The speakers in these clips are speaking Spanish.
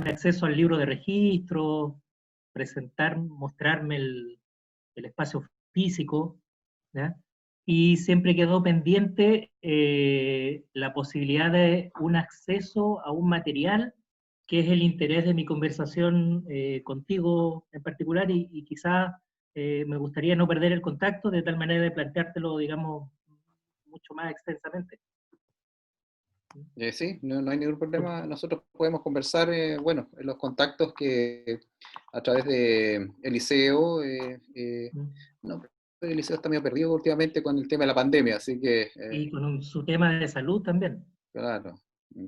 acceso al libro de registro, presentar, mostrarme el espacio físico, ¿ya? Y siempre quedó pendiente la posibilidad de un acceso a un material que es el interés de mi conversación contigo en particular y quizás me gustaría no perder el contacto de tal manera de planteártelo, digamos, mucho más extensamente. Sí, no hay ningún problema. Nosotros podemos conversar, bueno, en los contactos que a través de Eliseo, no, Eliseo está medio perdido últimamente con el tema de la pandemia, así que, Y con su tema de salud también. claro,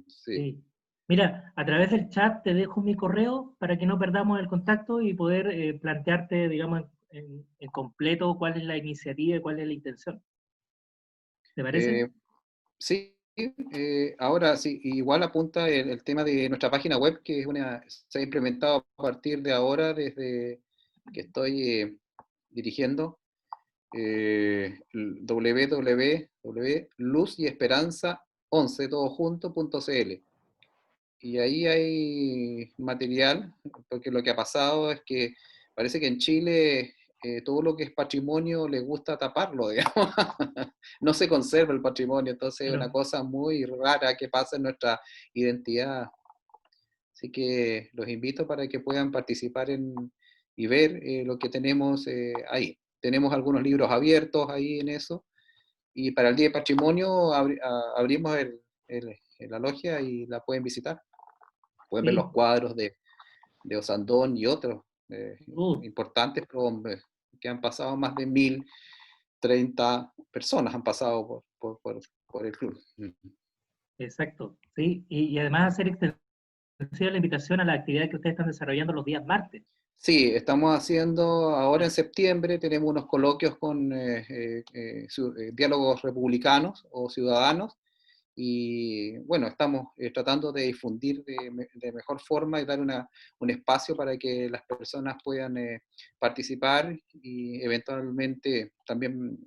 sí. Sí. Mira, a través del chat te dejo mi correo para que no perdamos el contacto y poder plantearte, digamos, en completo cuál es la iniciativa y cuál es la intención. ¿Te parece? Eh, sí, ahora sí, igual apunta el tema de nuestra página web, que es se ha implementado a partir de ahora, desde que estoy dirigiendo www.luzyesperanza11 todo junto.cl. Y ahí hay material, porque lo que ha pasado es que parece que en Chile todo lo que es patrimonio les gusta taparlo, digamos. No se conserva el patrimonio, entonces es una Claro. cosa muy rara que pasa en nuestra identidad. Así que los invito para que puedan participar y ver lo que tenemos ahí. Tenemos algunos libros abiertos ahí en eso. Y para el Día de Patrimonio abrimos la logia y la pueden visitar. Pueden ver los Sí. cuadros de Osandón y otros Uh, importantes, que han pasado más de 1030 personas han pasado por el club. exacto. Sí. Y además hacer extensiva la invitación a la actividad que ustedes están desarrollando los días martes. Sí, estamos haciendo ahora en septiembre, tenemos unos coloquios con diálogos republicanos o ciudadanos, y bueno, estamos tratando de difundir de mejor forma y dar un espacio para que las personas puedan participar y eventualmente también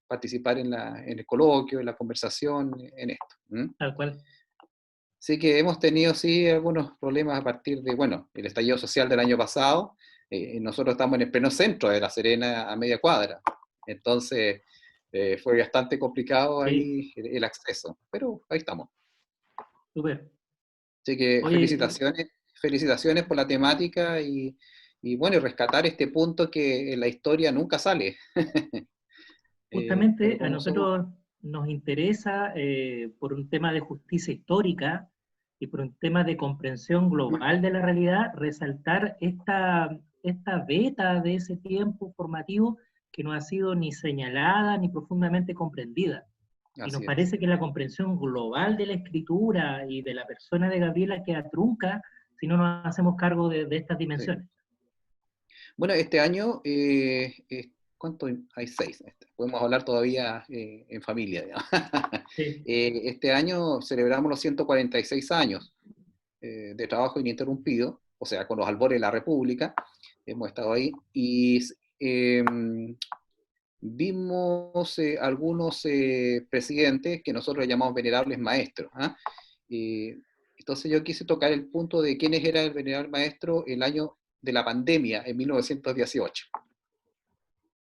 participar en el coloquio, en la conversación, en esto. Tal cual. Sí que hemos tenido, sí, algunos problemas a partir de, bueno, el estallido social del año pasado. Nosotros estamos en el pleno centro de La Serena, a media cuadra. Entonces, fue bastante complicado Sí. ahí el acceso, pero ahí estamos. Súper. Así que Oye, felicitaciones por la temática y bueno, y rescatar este punto que en la historia nunca sale. Pero justamente a como somos, nosotros nos interesa, por un tema de justicia histórica y por un tema de comprensión global de la realidad, resaltar esta beta de ese tiempo formativo que no ha sido ni señalada ni profundamente comprendida. Y nos así es. parece que la comprensión global de la escritura y de la persona de Gabriela queda trunca si no nos hacemos cargo de estas Sí. dimensiones. Bueno, este año, ¿cuánto hay? 6. Podemos hablar todavía en familia, digamos. Sí. Este año celebramos los 146 años de trabajo ininterrumpido, o sea, con los albores de la República, hemos estado ahí, y eh, vimos algunos presidentes que nosotros llamamos venerables maestros. ¿Ah? Eh, entonces yo quise tocar el punto de quiénes era el venerable maestro el año de la pandemia, en 1918.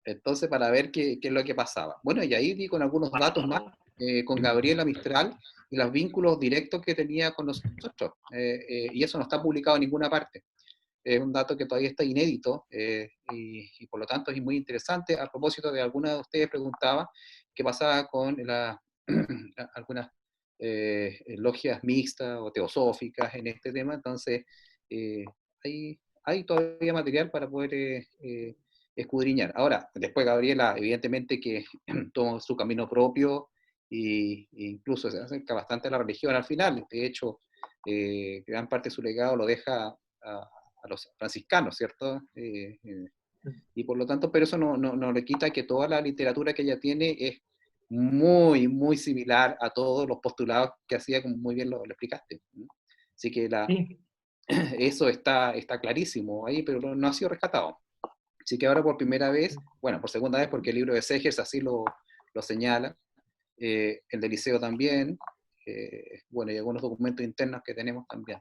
Entonces, para ver qué es lo que pasaba. Bueno, y ahí di con algunos datos más, Wow. con Gabriela Mistral, y los vínculos directos que tenía con nosotros. Y eso no está publicado en ninguna parte. Es un dato que todavía está inédito y por lo tanto es muy interesante. A propósito de alguna de ustedes preguntaba qué pasaba con algunas logias mixtas o teosóficas en este tema. Entonces, eh, hay todavía material para poder escudriñar. Ahora, después Gabriela, evidentemente que tomó su camino propio e incluso se acerca bastante a la religión al final. De hecho, gran parte de su legado lo deja a los franciscanos, ¿cierto? Y por lo tanto, pero eso no le quita que toda la literatura que ella tiene es muy, muy similar a todos los postulados que hacía, como muy bien lo explicaste. Así que Sí, eso está clarísimo ahí, pero no ha sido rescatado. Así que ahora por primera vez, bueno, por segunda vez, porque el libro de Segers así lo señala, el de Liceo también, bueno, y algunos documentos internos que tenemos también.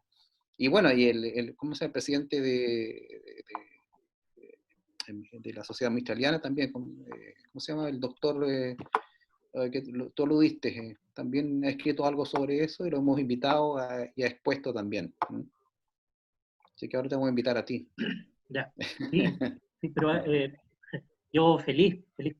Y bueno, y ¿cómo se llama? El presidente de la Sociedad Mistraliana también, ¿cómo se llama? El doctor, que tú aludiste, también ha escrito algo sobre eso y lo hemos invitado y ha expuesto también. Así que ahora te voy a invitar a ti. Ya, sí, sí, pero yo feliz, feliz.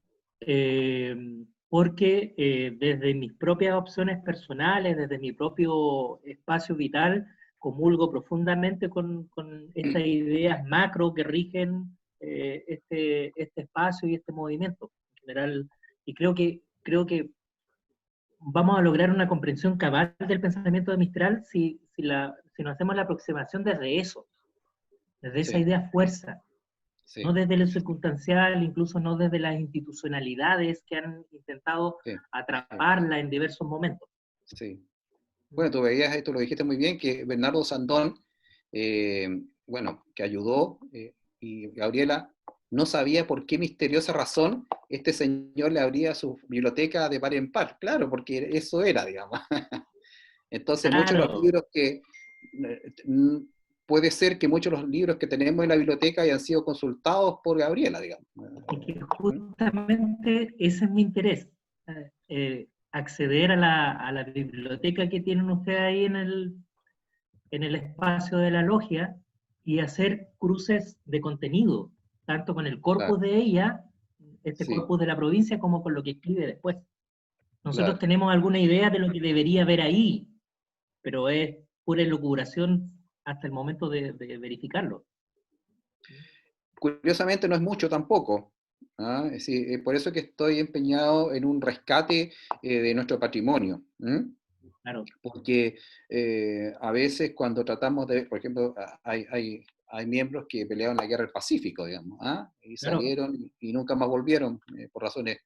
Porque desde mis propias opciones personales, desde mi propio espacio vital, comulgo profundamente con estas ideas macro que rigen este espacio y este movimiento en general. Y creo que vamos a lograr una comprensión cabal del pensamiento de Mistral si nos hacemos la aproximación desde eso, desde esa Sí, idea fuerza, no sí, desde lo circunstancial, incluso no desde las institucionalidades que han intentado sí, sí, atraparla en diversos momentos. sí. Bueno, tú veías esto, lo dijiste muy bien, que Bernardo Sandón, bueno, que ayudó, y Gabriela no sabía por qué misteriosa razón este señor le abría su biblioteca de par en par. Claro, porque eso era, digamos. Entonces, muchos de los Claro, libros puede ser que muchos de los libros que tenemos en la biblioteca hayan sido consultados por Gabriela, digamos. y que justamente ese es mi interés, acceder a la biblioteca que tienen ustedes ahí en el espacio de la logia y hacer cruces de contenido, tanto con el corpus Claro, de ella, este sí, corpus de la provincia, como con lo que escribe después. Nosotros claro. tenemos alguna idea de lo que debería haber ahí, pero es pura elucubración hasta el momento de verificarlo. Curiosamente no es mucho tampoco. ¿Ah? Es decir, por eso que estoy empeñado en un rescate de nuestro patrimonio. ¿M? Claro, Porque a veces cuando tratamos de, por ejemplo, hay miembros que pelearon la guerra del Pacífico, digamos, ¿ah? Y claro. salieron y nunca más volvieron por razones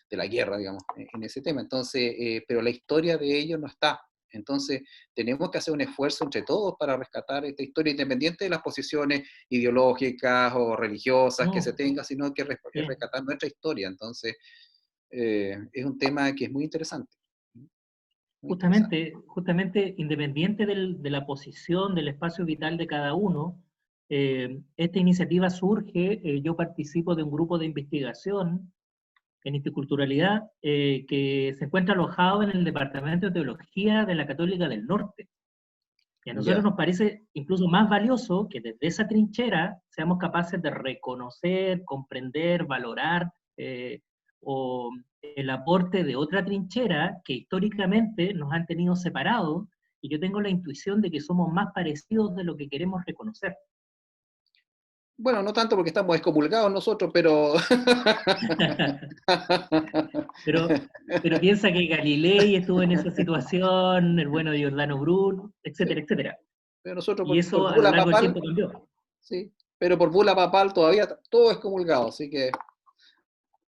de la guerra, digamos, en ese tema. Entonces, pero la historia de ellos no está. Entonces, tenemos que hacer un esfuerzo entre todos para rescatar esta historia, independiente de las posiciones ideológicas o religiosas que se No, tenga, sino que sí. rescatar nuestra historia. Entonces, es un tema que es muy interesante. Muy interesante. Justamente independiente de la posición, del espacio vital de cada uno, esta iniciativa surge, yo participo de un grupo de investigación en interculturalidad que se encuentra alojado en el Departamento de Teología de la Católica del Norte. Y a nosotros Ya, nos parece incluso más valioso que desde esa trinchera seamos capaces de reconocer, comprender, valorar o el aporte de otra trinchera que históricamente nos han tenido separados y yo tengo la intuición de que somos más parecidos de lo que queremos reconocer. bueno, no tanto porque estamos excomulgados nosotros, pero pero, pero piensa que Galilei estuvo en esa situación, el bueno Giordano Bruno, sí, etcétera, etcétera. pero nosotros Y por eso a lo bula largo del papal, tiempo cambió. sí, pero por bula papal todavía todo es excomulgado, así que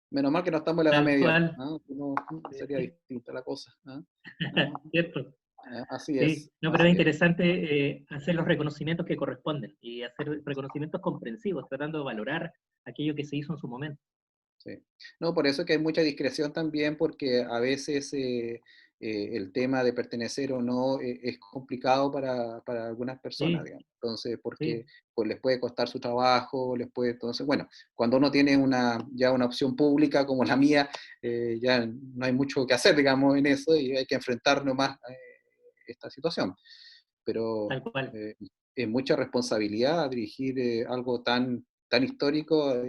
menos mal que no estamos en la Edad Tal Media, cual. ¿no? Si no, sería Sí, distinta la cosa, ¿no? ¿No? ¿cierto? Así Sí, es, no, pero es así es. interesante hacer los reconocimientos que corresponden y hacer reconocimientos comprensivos, tratando de valorar aquello que se hizo en su momento. Sí. No, por eso que hay mucha discreción también, porque a veces el tema de pertenecer o no es complicado para algunas personas, Sí, digamos. Entonces, sí, porque pues, les puede costar su trabajo, les puede, entonces, bueno, cuando uno tiene ya una opción pública como la mía, ya no hay mucho que hacer, digamos, en eso y hay que enfrentar nomás esta situación. Pero tal cual. es mucha responsabilidad dirigir algo tan histórico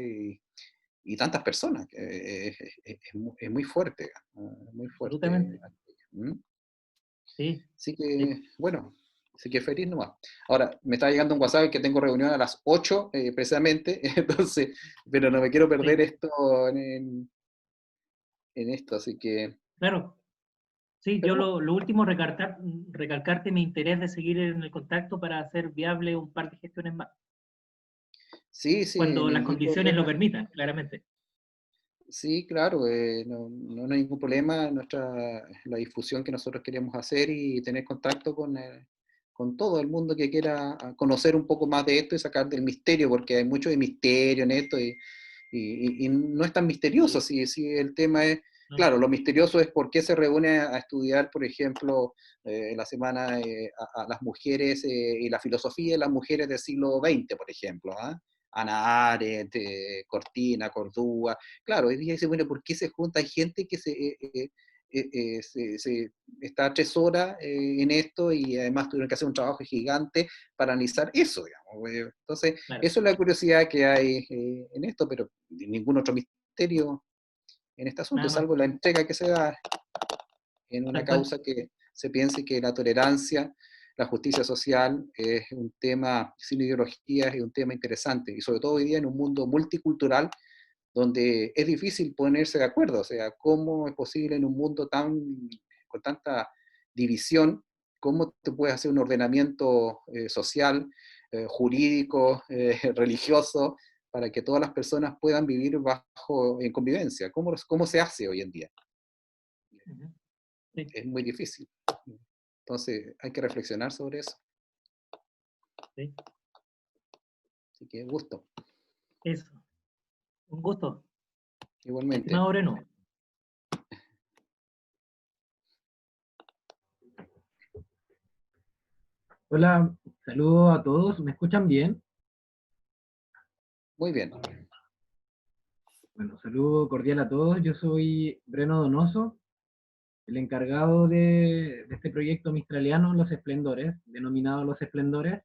y tantas personas, que es muy fuerte, muy fuerte. Absolutamente. ¿Mm? Sí, Así sí, que, bueno, así que feliz nomás. Ahora, me está llegando un WhatsApp que tengo reunión a las 8 precisamente, entonces, pero no me quiero perder sí, esto en esto, así que, claro. Sí, yo pero lo último, recalcarte mi interés de seguir en el contacto para hacer viable un par de gestiones más, sí, sí, cuando las ningún condiciones lo problema. permitan, claramente. Sí, claro, no hay ningún problema la difusión que nosotros queremos hacer y tener contacto con todo el mundo que quiera conocer un poco más de esto y sacar del misterio, porque hay mucho de misterio en esto y no es tan misterioso, si el tema es claro, lo misterioso es por qué se reúne a estudiar, por ejemplo, en la semana a las mujeres y la filosofía de las mujeres del siglo XX, por ejemplo, ¿ah? Ana Arendt, Cortina, Cordúa. Claro, hoy día dice, bueno, ¿por qué se junta? Hay gente que está 3 horas en esto y además tuvieron que hacer un trabajo gigante para analizar eso, digamos. Entonces, Claro, eso es la curiosidad que hay en esto, pero ningún otro misterio en este asunto, nada más. salvo la entrega que se da en una Tal cual. causa que se piense que la tolerancia, la justicia social es un tema sin ideología, es un tema interesante, y sobre todo hoy día en un mundo multicultural donde es difícil ponerse de acuerdo, o sea, cómo es posible en un mundo con tanta división, cómo te puedes hacer un ordenamiento social, jurídico, religioso, para que todas las personas puedan vivir en convivencia. ¿Cómo se hace hoy en día? Ujú. Sí, Es muy difícil. Entonces hay que reflexionar sobre eso. sí. Así que gusto, Eso. Un gusto. igualmente. Estimado Breno. Hola, saludos a todos, ¿me escuchan bien? Muy bien. Bueno, saludo cordial a todos, yo soy Breno Donoso, el encargado de este proyecto mistraliano, Los Esplendores, denominado Los Esplendores,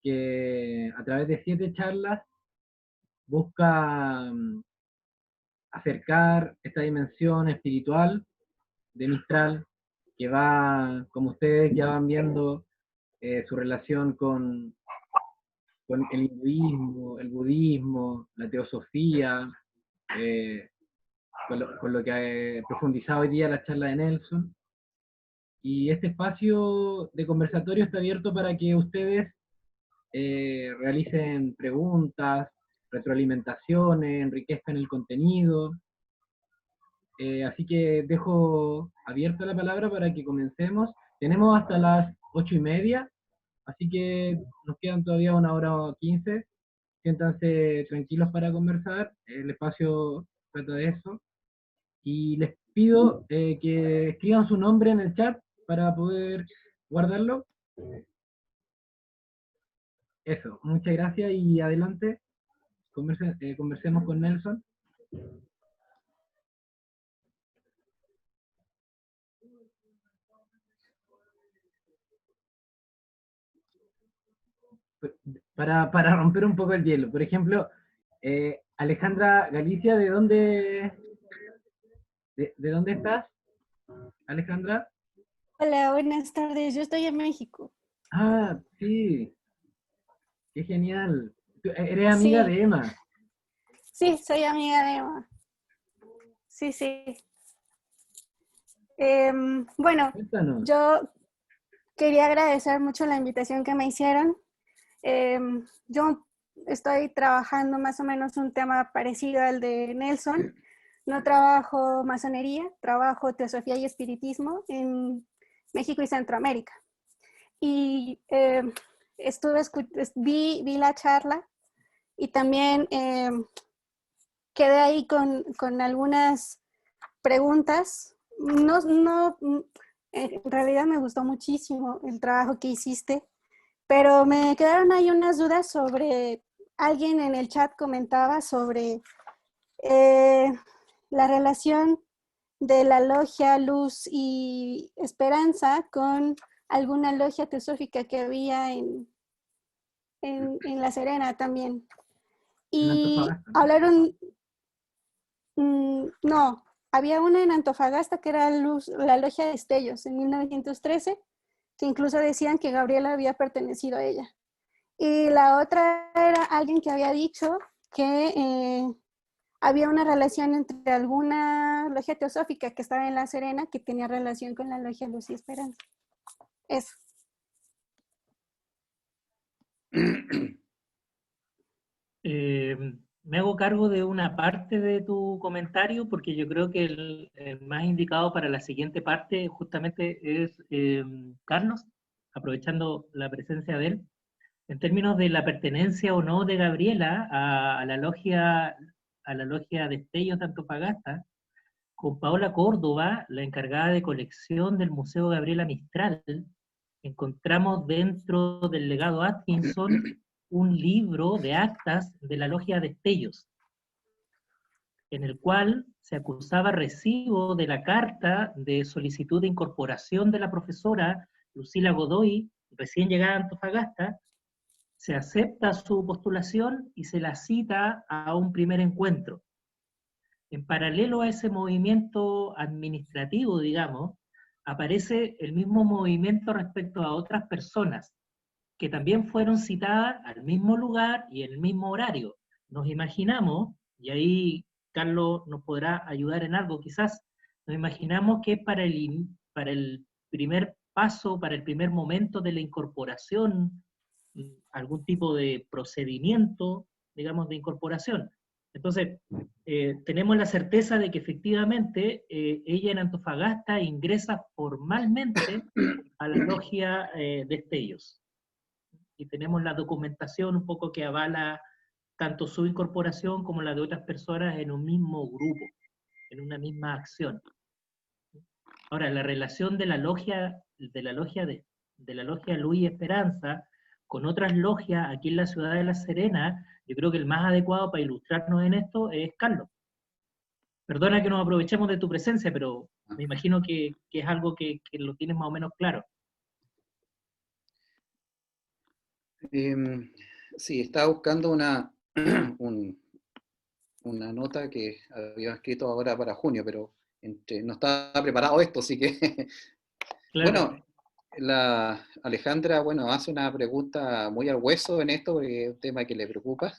que a través de 7 charlas busca acercar esta dimensión espiritual de Mistral, que va, como ustedes ya van viendo, su relación con el hinduismo, el budismo, la teosofía, eh, con lo que profundizado hoy día la charla de Nelson. Y este espacio de conversatorio está abierto para que ustedes realicen preguntas, retroalimentaciones, enriquezcan el contenido. Así que dejo abierta la palabra para que comencemos. Tenemos hasta las 8:30, así que nos quedan todavía 1 hora 15. Siéntanse tranquilos para conversar, el espacio trata de eso. Y les pido que escriban su nombre en el chat para poder guardarlo. Eso, muchas gracias y adelante, conversemos con Nelson. Para romper un poco el hielo. Por ejemplo, Alejandra Galicia, ¿de dónde estás, Alejandra? Hola, buenas tardes. Yo estoy en México. Ah, sí, qué genial. Eres amiga Sí, de Emma. sí, soy amiga de Emma. Sí, sí. Bueno, Cuéntanos. yo quería agradecer mucho la invitación que me hicieron. Yo estoy trabajando más o menos un tema parecido al de Nelson. No trabajo masonería, trabajo teosofía y espiritismo en México y Centroamérica. Y vi la charla y también quedé ahí con algunas preguntas. En realidad me gustó muchísimo el trabajo que hiciste, pero me quedaron ahí unas dudas sobre, alguien en el chat comentaba sobre eh, la relación de la logia Luz y Esperanza con alguna logia teosófica que había en La Serena también. En Y Antofagasta, ¿no? hablaron, no, había una en Antofagasta que era la Logia de Destellos en 1913, que incluso decían que Gabriela había pertenecido a ella. Y la otra era alguien que había dicho que había una relación entre alguna logia teosófica que estaba en La Serena que tenía relación con la Logia Luz y Esperanza. Eso. Eh, Me hago cargo de una parte de tu comentario porque yo creo que el más indicado para la siguiente parte justamente es Carlos, aprovechando la presencia de él. En términos de la pertenencia o no de Gabriela a la logia Destellos de Antofagasta, con Paola Córdoba, la encargada de colección del Museo Gabriela Mistral, encontramos dentro del legado Atkinson un libro de actas de la Logia Destellos, en el cual se acusaba recibo de la carta de solicitud de incorporación de la profesora Lucila Godoy, recién llegada a Antofagasta. Se acepta su postulación y se la cita a un primer encuentro. En paralelo a ese movimiento administrativo, digamos, aparece el mismo movimiento respecto a otras personas que también fueron citadas al mismo lugar y en el mismo horario. Nos imaginamos, y ahí Carlos nos podrá ayudar en algo quizás, nos imaginamos que para el primer paso, para el primer momento de la incorporación, algún tipo de procedimiento, digamos, de incorporación. Entonces, tenemos la certeza de que efectivamente ella en Antofagasta ingresa formalmente a la logia Destellos. Y tenemos la documentación un poco que avala tanto su incorporación como la de otras personas en un mismo grupo, en una misma acción. Ahora, la relación de la logia Luis Esperanza con otras logias aquí en la ciudad de La Serena, yo creo que el más adecuado para ilustrarnos en esto es Carlos. Perdona que nos aprovechemos de tu presencia, pero me imagino que es algo que lo tienes más o menos claro. Sí, estaba buscando una nota que había escrito ahora para junio, pero no estaba preparado esto, así que... Claro. Bueno, la Alejandra, bueno, hace una pregunta muy al hueso en esto, porque es un tema que le preocupa.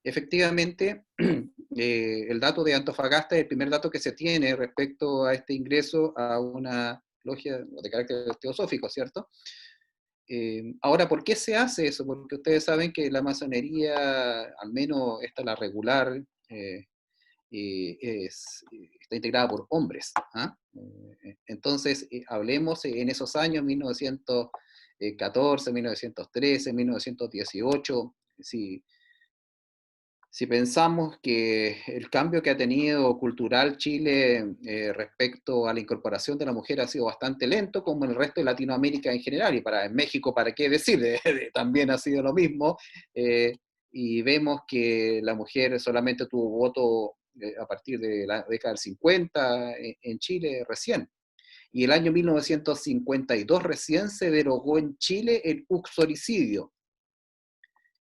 Efectivamente, el dato de Antofagasta es el primer dato que se tiene respecto a este ingreso a una logia de carácter teosófico, ¿cierto? Ahora, ¿por qué se hace eso? Porque ustedes saben que la masonería, al menos esta la regular, está integrada por hombres. ¿Ah? Entonces, hablemos en esos años, 1914, 1913, 1918, si pensamos que el cambio que ha tenido cultural Chile respecto a la incorporación de la mujer ha sido bastante lento, como en el resto de Latinoamérica en general, y en México, ¿para qué decir? También ha sido lo mismo, y vemos que la mujer solamente tuvo voto a partir de la década del 50 en Chile recién. Y el año 1952 recién se derogó en Chile el uxoricidio.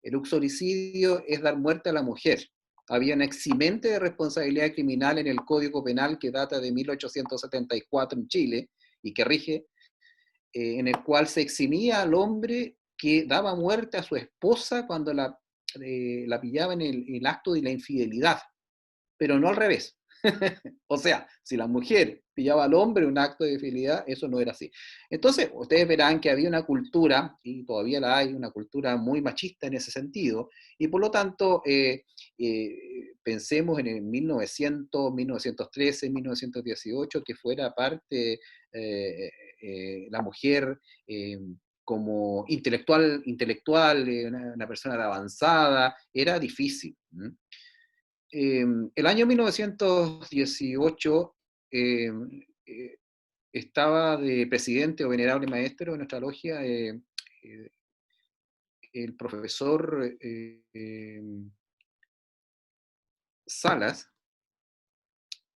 El uxoricidio es dar muerte a la mujer. Había un eximente de responsabilidad criminal en el Código Penal que data de 1874 en Chile y que rige, en el cual se eximía al hombre que daba muerte a su esposa cuando la pillaba en el acto de la infidelidad, pero no al revés. O sea, si la mujer pillaba al hombre en un acto de infidelidad, eso no era así. Entonces, ustedes verán que había una cultura, y todavía la hay, una cultura muy machista en ese sentido, y por lo tanto, pensemos en el 1900, 1913, 1918, que fuera parte la mujer como intelectual, una persona de avanzada, era difícil. El año 1918 estaba de presidente o venerable maestro de nuestra logia el profesor Salas,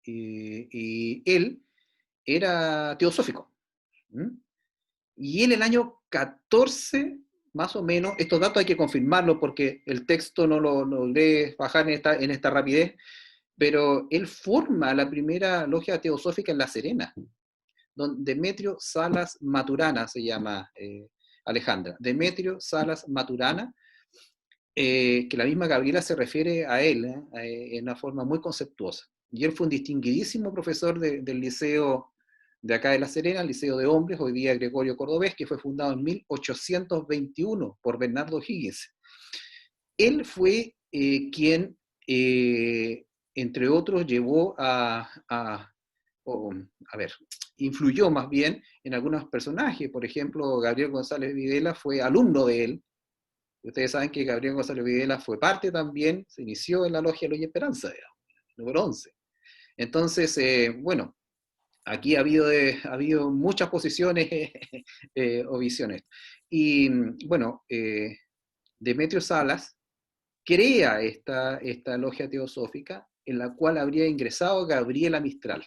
y él era teosófico. Y él el año 14, más o menos, estos datos hay que confirmarlos porque el texto no lo logré bajar en esta rapidez, pero él forma la primera logia teosófica en La Serena, donde Demetrio Salas Maturana se llama, Alejandra. Demetrio Salas Maturana, que la misma Gabriela se refiere a él en una forma muy conceptuosa. Y él fue un distinguidísimo profesor del liceo de acá de La Serena, el Liceo de Hombres, hoy día Gregorio Cordobés, que fue fundado en 1821 por Bernardo Higgins. Él fue quien, entre otros, llevó influyó más bien en algunos personajes. Por ejemplo, Gabriel González Videla fue alumno de él. Ustedes saben que Gabriel González Videla fue parte también, se inició en la logia Luis Esperanza, digamos, número 11. Entonces, bueno, aquí ha habido muchas posiciones o visiones. Y bueno, Demetrio Salas crea esta logia teosófica en la cual habría ingresado Gabriela Mistral.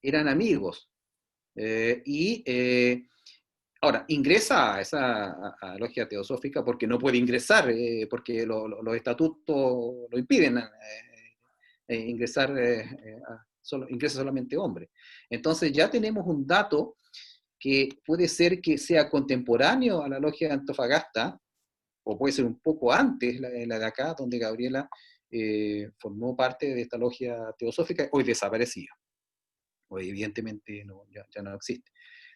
Eran amigos. Ahora, ingresa a esa logia teosófica porque no puede ingresar, porque los estatutos lo impiden ingresar, ingresa solamente hombre. Entonces ya tenemos un dato que puede ser que sea contemporáneo a la logia de Antofagasta, o puede ser un poco antes, la de acá, donde Gabriela formó parte de esta logia teosófica, hoy desaparecida. Hoy evidentemente ya no existe.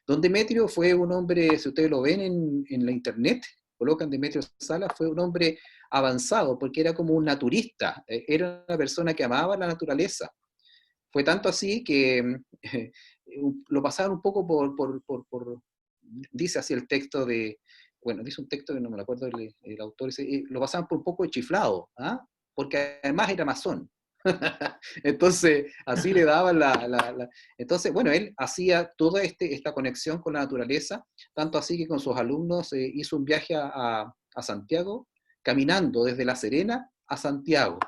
Don Demetrio fue un hombre, si ustedes lo ven en la internet, colocan Demetrio Salas, fue un hombre avanzado, porque era como un naturista, era una persona que amaba la naturaleza. Fue tanto así que lo pasaban un poco dice así el texto bueno, dice un texto que no me acuerdo el autor, lo pasaban por un poco de chiflado, ¿ah? Porque además era masón. Entonces, así le daban Entonces, bueno, él hacía toda esta conexión con la naturaleza, tanto así que con sus alumnos hizo un viaje a Santiago, caminando desde La Serena a Santiago.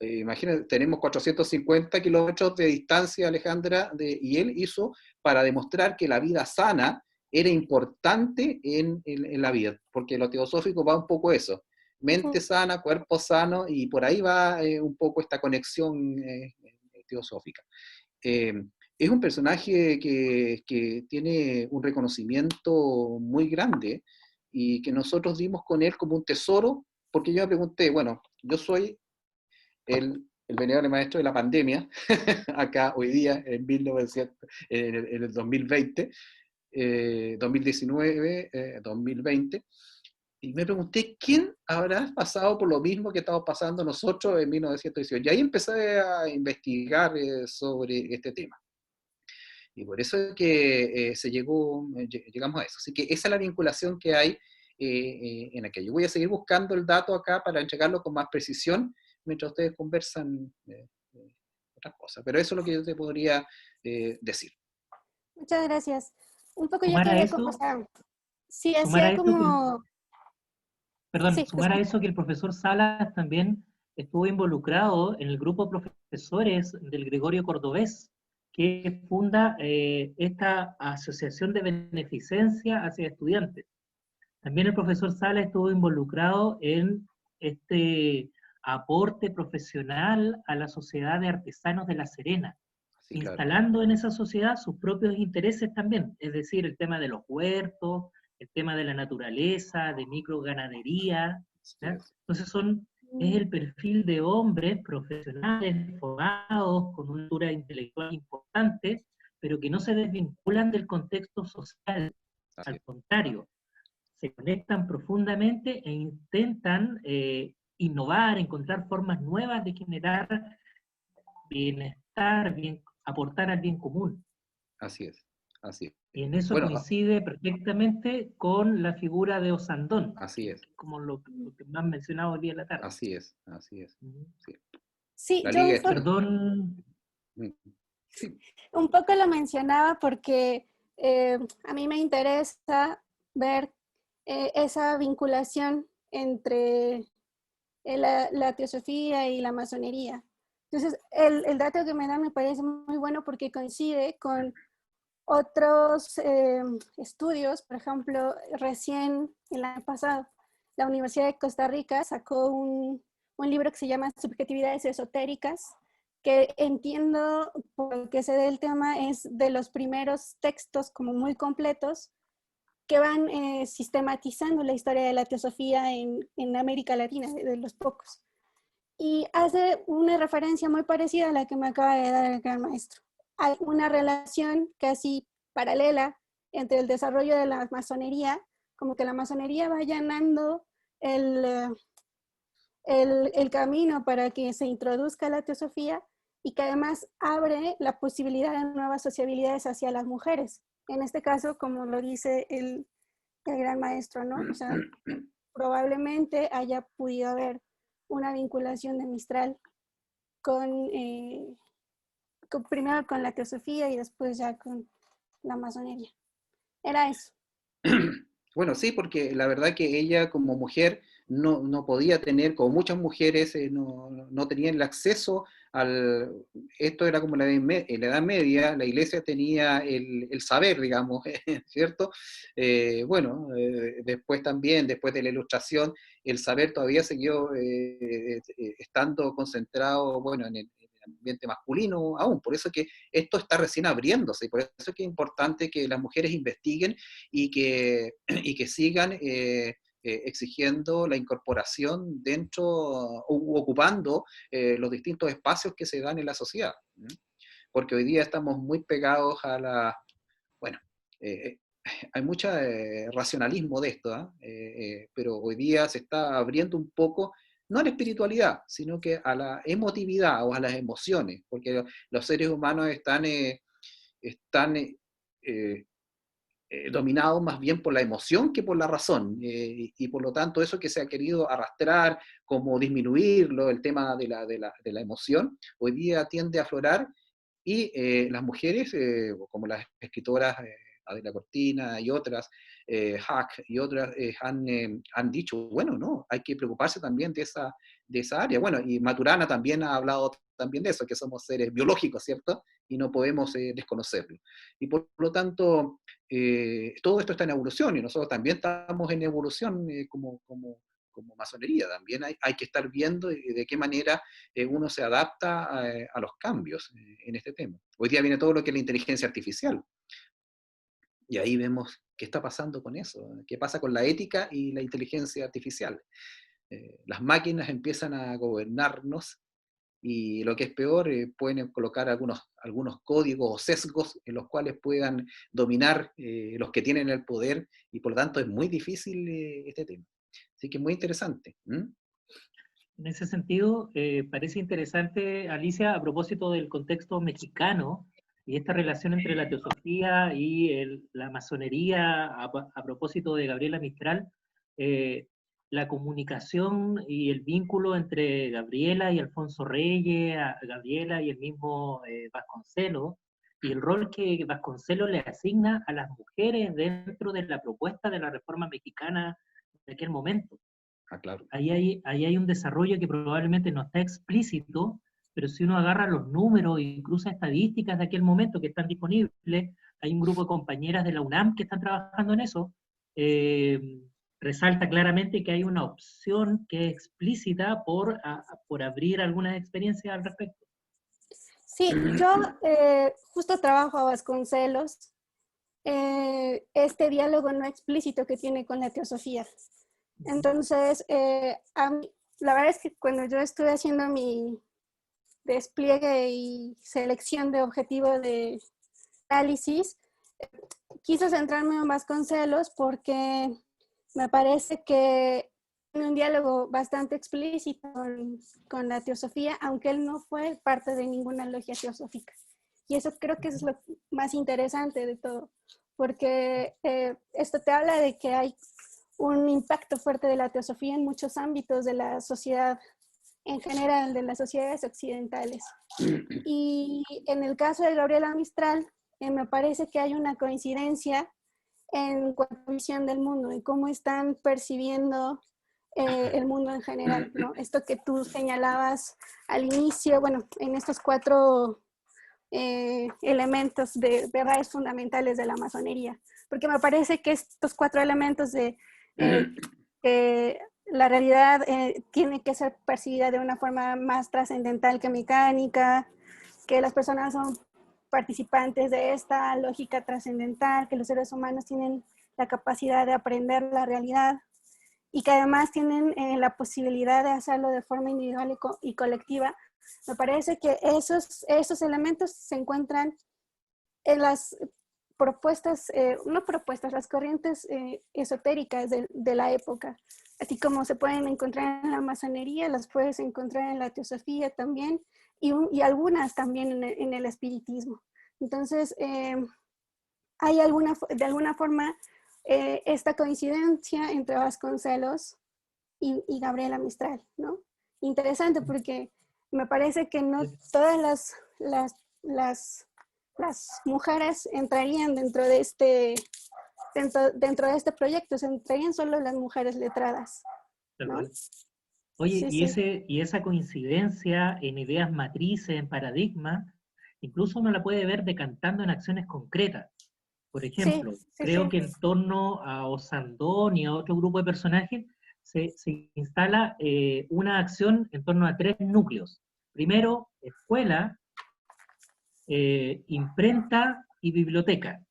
Imagínense, tenemos 450 kilómetros de distancia, Alejandra, y él hizo para demostrar que la vida sana era importante en la vida, porque lo teosófico va un poco eso, mente sana, cuerpo sano, y por ahí va un poco esta conexión teosófica. Es un personaje que tiene un reconocimiento muy grande y que nosotros dimos con él como un tesoro, porque yo me pregunté, bueno, yo soy el venerable maestro de la pandemia, acá hoy día en el 2020, 2019, 2020, y me pregunté, ¿quién habrá pasado por lo mismo que estamos pasando nosotros en 1918? Y ahí empecé a investigar sobre este tema. Y por eso es que llegamos a eso. Así que esa es la vinculación que hay en aquello. Voy a seguir buscando el dato acá para entregarlo con más precisión mientras ustedes conversan otras cosas. Pero eso es lo que yo te podría decir. Muchas gracias. Un poco yo Sumar a quería, eso, o sea, sí sumar a hacía eso como, perdón, sí, sumar a eso que el profesor Salas también estuvo involucrado en el grupo de profesores del Gregorio Cordobés, que funda esta asociación de beneficencia hacia estudiantes. También el profesor Salas estuvo involucrado en este aporte profesional a la Sociedad de Artesanos de La Serena, Sí, claro. instalando en esa sociedad sus propios intereses también, es decir, el tema de los huertos, el tema de la naturaleza, de microganadería. Sí, Entonces es el perfil de hombres profesionales, formados, con una altura intelectual importante, pero que no se desvinculan del contexto social, al contrario, se conectan profundamente e intentan innovar, encontrar formas nuevas de generar bienestar, aportar al bien común. Así es, así es. Y en eso Bueno, coincide perfectamente con la figura de Osandón, así es. como lo que más mencionado hoy día en la tarde. Así es, así es. Sí. sí, La yo Liga Perdón. Sí. un poco lo mencionaba porque a mí me interesa ver esa vinculación entre la teosofía y la masonería. Entonces, el dato que me da me parece muy bueno porque coincide con otros estudios. Por ejemplo, recién el año pasado, la Universidad de Costa Rica sacó un libro que se llama Subjetividades Esotéricas, que entiendo por qué se dé el tema, es de los primeros textos como muy completos que van sistematizando la historia de la teosofía en América Latina, de los pocos. Y hace una referencia muy parecida a la que me acaba de dar el gran maestro. Hay una relación casi paralela entre el desarrollo de la masonería, como que la masonería va allanando el camino para que se introduzca la teosofía y que además abre la posibilidad de nuevas sociabilidades hacia las mujeres. En este caso, como lo dice el gran maestro, ¿no? O sea, probablemente haya podido haber una vinculación de Mistral primero con la teosofía y después ya con la masonería. Era eso. Bueno, sí, porque la verdad que ella como mujer no podía tener, como muchas mujeres, no tenían el acceso esto era como en la Edad Media, la iglesia tenía el saber, digamos, ¿cierto? Después también, después de la Ilustración, el saber todavía siguió estando concentrado, bueno, en el ambiente masculino aún, por eso que esto está recién abriéndose, y por eso que es importante que las mujeres investiguen y que sigan exigiendo la incorporación dentro u ocupando los distintos espacios que se dan en la sociedad. Porque hoy día estamos muy pegados a la... Bueno, hay mucho racionalismo de esto, pero hoy día se está abriendo un poco, no a la espiritualidad, sino que a la emotividad o a las emociones, porque los seres humanos están dominado más bien por la emoción que por la razón, y por lo tanto eso que se ha querido arrastrar, como disminuirlo, el tema de la emoción, hoy día tiende a aflorar, y las mujeres, como las escritoras Adela Cortina y otras, Hack y otras, han dicho, bueno, no, hay que preocuparse también de esa área. Bueno, y Maturana también ha hablado también de eso, que somos seres biológicos, ¿cierto? Y no podemos desconocerlo. Y por lo tanto, todo esto está en evolución, y nosotros también estamos en evolución como masonería. También hay que estar viendo de qué manera uno se adapta a los cambios en este tema. Hoy día viene todo lo que es la inteligencia artificial. Y ahí vemos qué está pasando con eso, qué pasa con la ética y la inteligencia artificial. Las máquinas empiezan a gobernarnos, y lo que es peor, pueden colocar algunos códigos o sesgos en los cuales puedan dominar los que tienen el poder, y por lo tanto es muy difícil este tema. Así que es muy interesante. En ese sentido, parece interesante, Alicia, a propósito del contexto mexicano y esta relación entre la teosofía y la masonería, a propósito de Gabriela Mistral, la comunicación y el vínculo entre Gabriela y Alfonso Reyes, Gabriela y el mismo Vasconcelos, y el rol que Vasconcelos le asigna a las mujeres dentro de la propuesta de la reforma mexicana de aquel momento. Claro. Ahí hay un desarrollo que probablemente no está explícito, pero si uno agarra los números y cruza estadísticas de aquel momento que están disponibles, hay un grupo de compañeras de la UNAM que están trabajando en eso, resalta claramente que hay una opción que es explícita por abrir algunas experiencias al respecto. Sí, yo justo trabajo a Vasconcelos, este diálogo no explícito que tiene con la teosofía. Entonces, la verdad es que cuando yo estuve haciendo mi despliegue y selección de objetivo de análisis, quise centrarme en Vasconcelos porque me parece que tiene un diálogo bastante explícito con la teosofía, aunque él no fue parte de ninguna logia teosófica. Y eso creo que es lo más interesante de todo, porque esto te habla de que hay un impacto fuerte de la teosofía en muchos ámbitos de la sociedad, en general, de las sociedades occidentales. Y en el caso de Gabriela Mistral, me parece que hay una coincidencia en cuanto a visión del mundo y cómo están percibiendo el mundo en general, ¿no? Esto que tú señalabas al inicio, bueno, en estos 4 elementos de verdades fundamentales de la masonería, porque me parece que estos 4 elementos de que la realidad tiene que ser percibida de una forma más trascendental que mecánica, que las personas son participantes de esta lógica trascendental, que los seres humanos tienen la capacidad de aprender la realidad y que además tienen la posibilidad de hacerlo de forma individual y colectiva. Me parece que esos elementos se encuentran en las propuestas, las corrientes esotéricas de la época, así como se pueden encontrar en la masonería, las puedes encontrar en la teosofía también, y algunas también en el espiritismo. Entonces, hay de alguna forma esta coincidencia entre Vasconcelos y Gabriela Mistral, ¿no? Interesante porque me parece que no todas las mujeres entrarían dentro de este proyecto, se entrarían solo las mujeres letradas, ¿no? Oye, Sí, sí. y esa coincidencia en ideas matrices, en paradigmas, incluso uno la puede ver decantando en acciones concretas. Por Sí, ejemplo, sí, creo sí. que en torno a Osandón y a otro grupo de personajes se instala una acción en torno a tres núcleos. Primero, escuela, imprenta y biblioteca.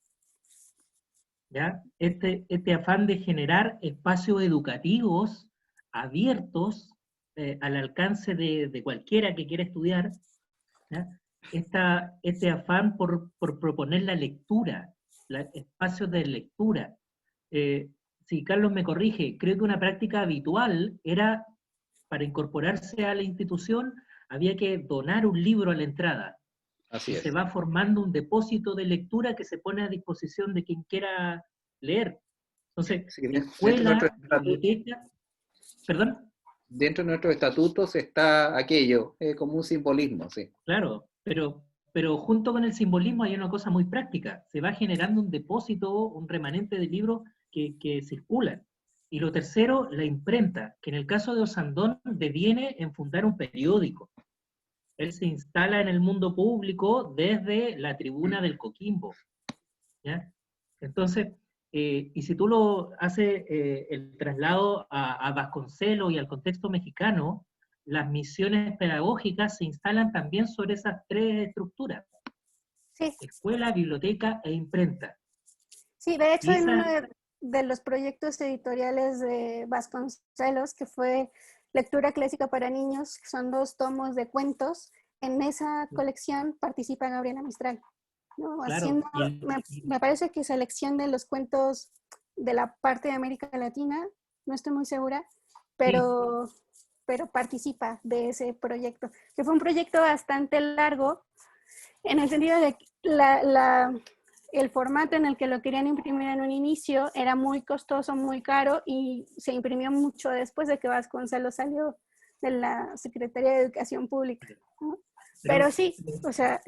¿Ya? Este afán de generar espacios educativos abiertos al alcance de cualquiera que quiera estudiar, ¿ya? Este afán por proponer la lectura, espacios de lectura. Si Carlos me corrige, creo que una práctica habitual era, para incorporarse a la institución, había que donar un libro a la entrada. Así Y es. se va formando un depósito de lectura que se pone a disposición de quien quiera leer. Entonces, Sí, escuela, biblioteca, perdón, dentro de nuestros estatutos está aquello, como un simbolismo, sí. claro, pero junto con el simbolismo hay una cosa muy práctica. Se va generando un depósito, un remanente de libros que circulan. Y lo tercero, la imprenta, que en el caso de Osandón deviene en fundar un periódico. Él se instala en el mundo público desde la tribuna del Coquimbo, ¿ya? Entonces, y si tú lo haces el traslado a Vasconcelos y al contexto mexicano, las misiones pedagógicas se instalan también sobre esas tres estructuras: Sí, escuela, biblioteca e imprenta. sí, de hecho Y en uno esa, de los proyectos editoriales de Vasconcelos, que fue Lectura Clásica para Niños, que son 2 tomos de cuentos, en esa colección participa Gabriela Mistral, ¿no? claro, Haciendo, me parece que selección de los cuentos de la parte de América Latina, no estoy muy segura, sí, pero, pero participa de ese proyecto, que fue un proyecto bastante largo, en el sentido de que el formato en el que lo querían imprimir en un inicio era muy costoso, muy caro, y se imprimió mucho después de que Vasconcelos salió de la Secretaría de Educación Pública, ¿no? Pero pero, sí, o sea,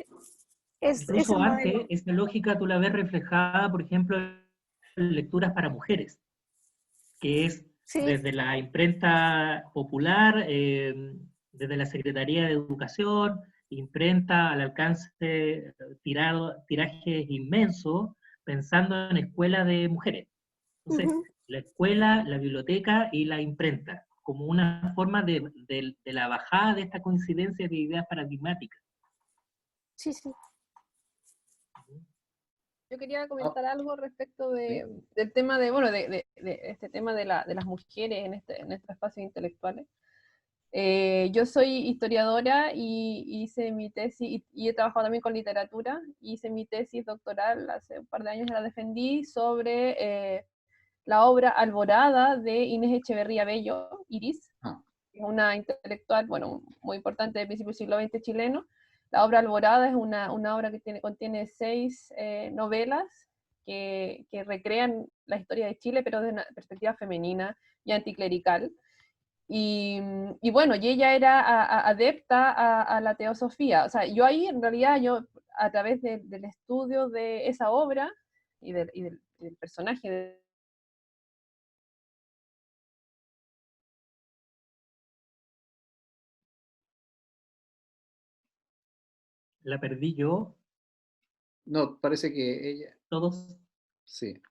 es ese incluso modelo. antes, esa lógica tú la ves reflejada, por ejemplo, en lecturas para mujeres, que es Sí, desde la imprenta popular, desde la Secretaría de Educación, imprenta al alcance, tirajes inmensos, pensando en escuelas de mujeres. Entonces, uh-huh, la escuela, la biblioteca y la imprenta, como una forma de la bajada de esta coincidencia de ideas paradigmáticas. sí, sí. Yo quería Ah, comentar algo respecto sí. del tema de, bueno, de este tema de las mujeres en estos espacios intelectuales. Yo soy historiadora y hice mi tesis, y he trabajado también con literatura, hice mi tesis doctoral hace un par de años, la defendí sobre la obra Alborada de Inés Echeverría Bello, Iris, Ah, que es una intelectual, bueno, muy importante del principio del siglo XX chileno. La obra Alborada es una obra que contiene 6 novelas que recrean la historia de Chile, pero desde una perspectiva femenina y anticlerical. Y bueno, y ella era adepta a la teosofía. O sea, yo ahí en realidad, yo a través del estudio de esa obra y del personaje de La perdí yo, no, parece que ella, todos, sí,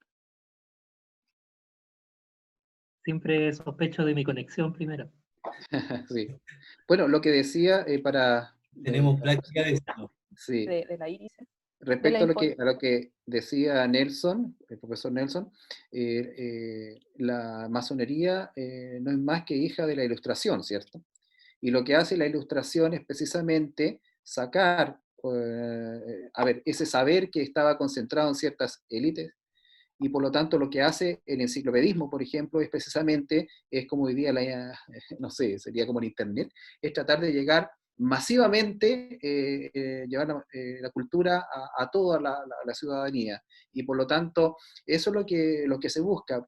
siempre sospecho de mi conexión primero. sí. Bueno, lo que decía Tenemos práctica de esto. sí, de la Iris, de la respecto a lo que decía Nelson, el profesor Nelson, la masonería no es más que hija de la ilustración, ¿cierto? Y lo que hace la ilustración es precisamente sacar, a ver, ese saber que estaba concentrado en ciertas élites, y por lo tanto lo que hace el enciclopedismo, por ejemplo, es precisamente, es como hoy día, no sé, sería como en Internet, es tratar de llegar masivamente, llevar la cultura a toda la ciudadanía. Y por lo tanto, eso es lo que se busca.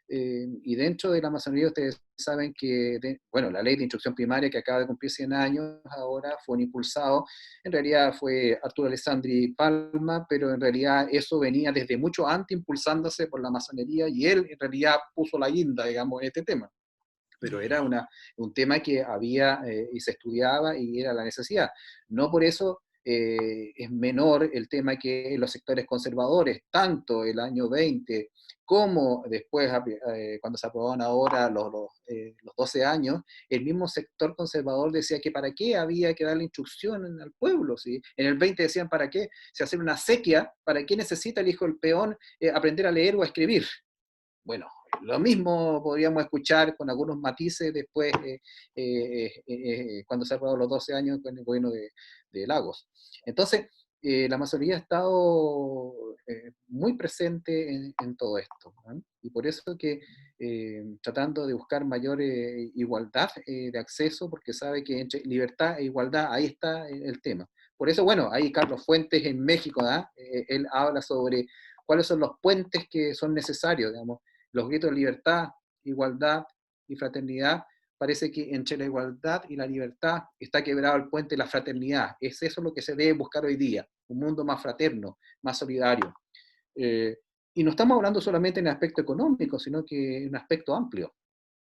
y dentro de la masonería ustedes saben que, bueno, la ley de instrucción primaria que acaba de cumplir 100 años ahora fue un impulsado, en realidad fue Arturo Alessandri Palma, pero en realidad eso venía desde mucho antes impulsándose por la masonería, y él en realidad puso la guinda, digamos, en este tema. Pero era un tema que había y se estudiaba y era la necesidad. No por eso es menor el tema que los sectores conservadores, tanto el año 20 como después, cuando se aprobaron ahora los 12 años, el mismo sector conservador decía que para qué había que darle instrucción al pueblo, ¿sí? En el 20 decían, ¿para qué? Si hacer una sequía, ¿para qué necesita el hijo del peón aprender a leer o a escribir? Bueno, lo mismo podríamos escuchar con algunos matices después, cuando se ha aprobado los 12 años con el gobierno de Lagos. Entonces, la masonería ha estado muy presente en todo esto, ¿no? Y por eso que tratando de buscar mayor igualdad de acceso, porque sabe que entre libertad e igualdad, ahí está el tema. Por eso, bueno, ahí Carlos Fuentes en México, él habla sobre cuáles son los puentes que son necesarios, digamos. Los gritos de libertad, igualdad y fraternidad, parece que entre la igualdad y la libertad está quebrado el puente de la fraternidad. Es eso lo que se debe buscar hoy día, un mundo más fraterno, más solidario. Y no estamos hablando solamente en el aspecto económico, sino que en un aspecto amplio,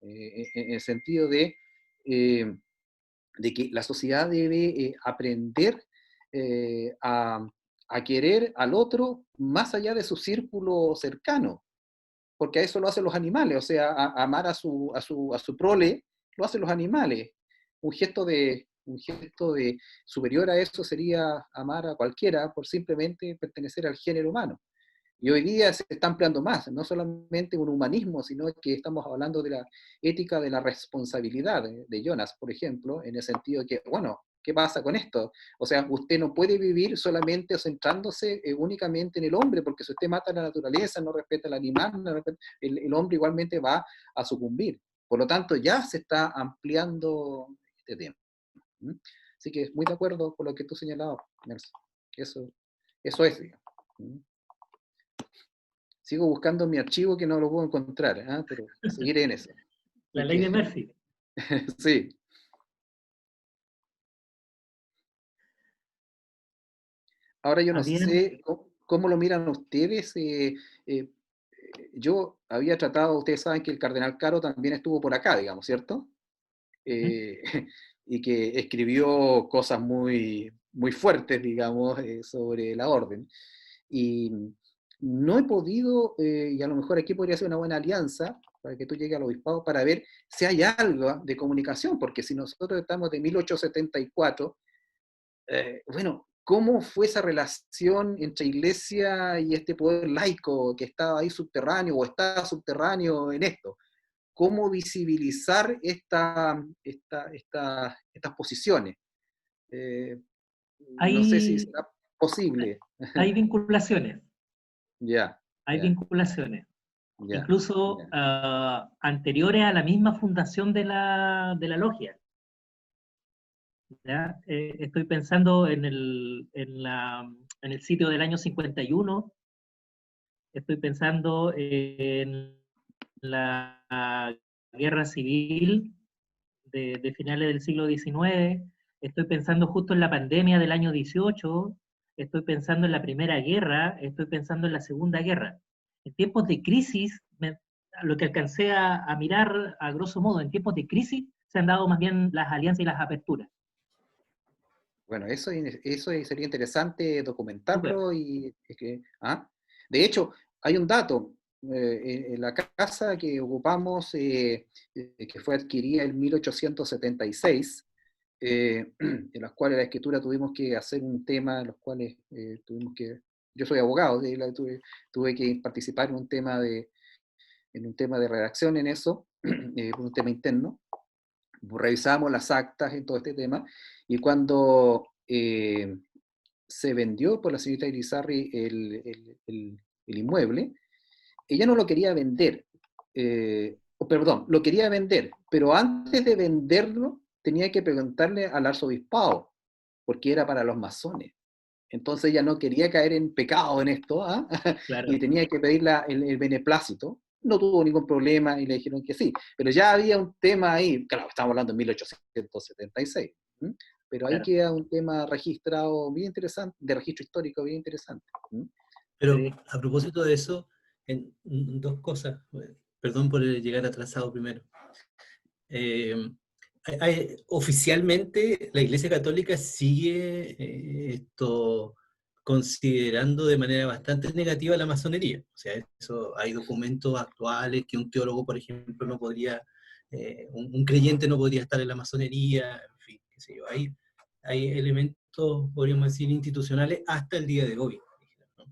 en el sentido de que la sociedad debe aprender a querer al otro más allá de su círculo cercano, porque a eso lo hacen los animales, o sea, amar a su prole lo hacen los animales. Un gesto de superior a eso sería amar a cualquiera por simplemente pertenecer al género humano. Y hoy día se está ampliando más, no solamente un humanismo, sino que estamos hablando de la ética de la responsabilidad de Jonas, por ejemplo, en el sentido de que, bueno, ¿qué pasa con esto? O sea, usted no puede vivir solamente centrándose únicamente en el hombre, porque si usted mata a la naturaleza, no respeta al animal, no respeta, el hombre igualmente va a sucumbir. Por lo tanto, ya se está ampliando este tema. ¿Mm? Así que muy de acuerdo con lo que tú señalabas, Nelson. Eso es, digamos. ¿Mm? Sigo buscando mi archivo que no lo puedo encontrar, pero seguiré en eso. La ley de Murphy. Sí. Ahora yo no sé cómo lo miran ustedes. Yo había tratado, ustedes saben que el cardenal Caro también estuvo por acá, digamos, ¿cierto? Y que escribió cosas muy, muy fuertes, digamos, sobre la orden. Y no he podido, y a lo mejor aquí podría ser una buena alianza, para que tú llegues al obispado, para ver si hay algo de comunicación, porque si nosotros estamos de 1874, bueno, ¿cómo fue esa relación entre iglesia y este poder laico que estaba ahí subterráneo o está subterráneo en esto? ¿Cómo visibilizar estas posiciones? No sé si será posible. Hay vinculaciones. Ya. Hay vinculaciones. Ya, incluso anteriores a la misma fundación de la logia. ¿Ya? Estoy pensando en el sitio del año 51, estoy pensando en la guerra civil de finales del siglo XIX, estoy pensando justo en la pandemia del año 18, estoy pensando en la Primera Guerra, estoy pensando en la Segunda Guerra. En tiempos de crisis, lo que alcancé a mirar a grosso modo, en tiempos de crisis se han dado más bien las alianzas y las aperturas. Bueno, eso sería interesante documentarlo. Y, de hecho, hay un dato. En la casa que ocupamos, que fue adquirida en 1876, en las cuales la escritura tuvimos que hacer un tema, en los cuales yo soy abogado, tuve que participar en un tema de redacción en eso, un tema interno. Revisamos las actas en todo este tema, y cuando se vendió por la señorita Irizarry el inmueble, ella no lo quería vender, perdón, lo quería vender, pero antes de venderlo tenía que preguntarle al arzobispado, porque era para los masones. Entonces ella no quería caer en pecado en esto, claro. Y tenía que pedir el beneplácito, no tuvo ningún problema y le dijeron que sí. Pero ya había un tema ahí, claro, estamos hablando de 1876, ¿m? Pero ahí Claro. queda un tema registrado bien interesante, de registro histórico bien interesante. ¿M? Pero Sí. a propósito de eso, dos cosas. Perdón por llegar atrasado primero. Oficialmente la Iglesia Católica sigue considerando de manera bastante negativa la masonería. O sea, eso, hay documentos actuales que un teólogo, por ejemplo, no podría, un creyente no podría estar en la masonería, en fin, qué sé yo. Hay elementos, podríamos decir, institucionales hasta el día de hoy, ¿no?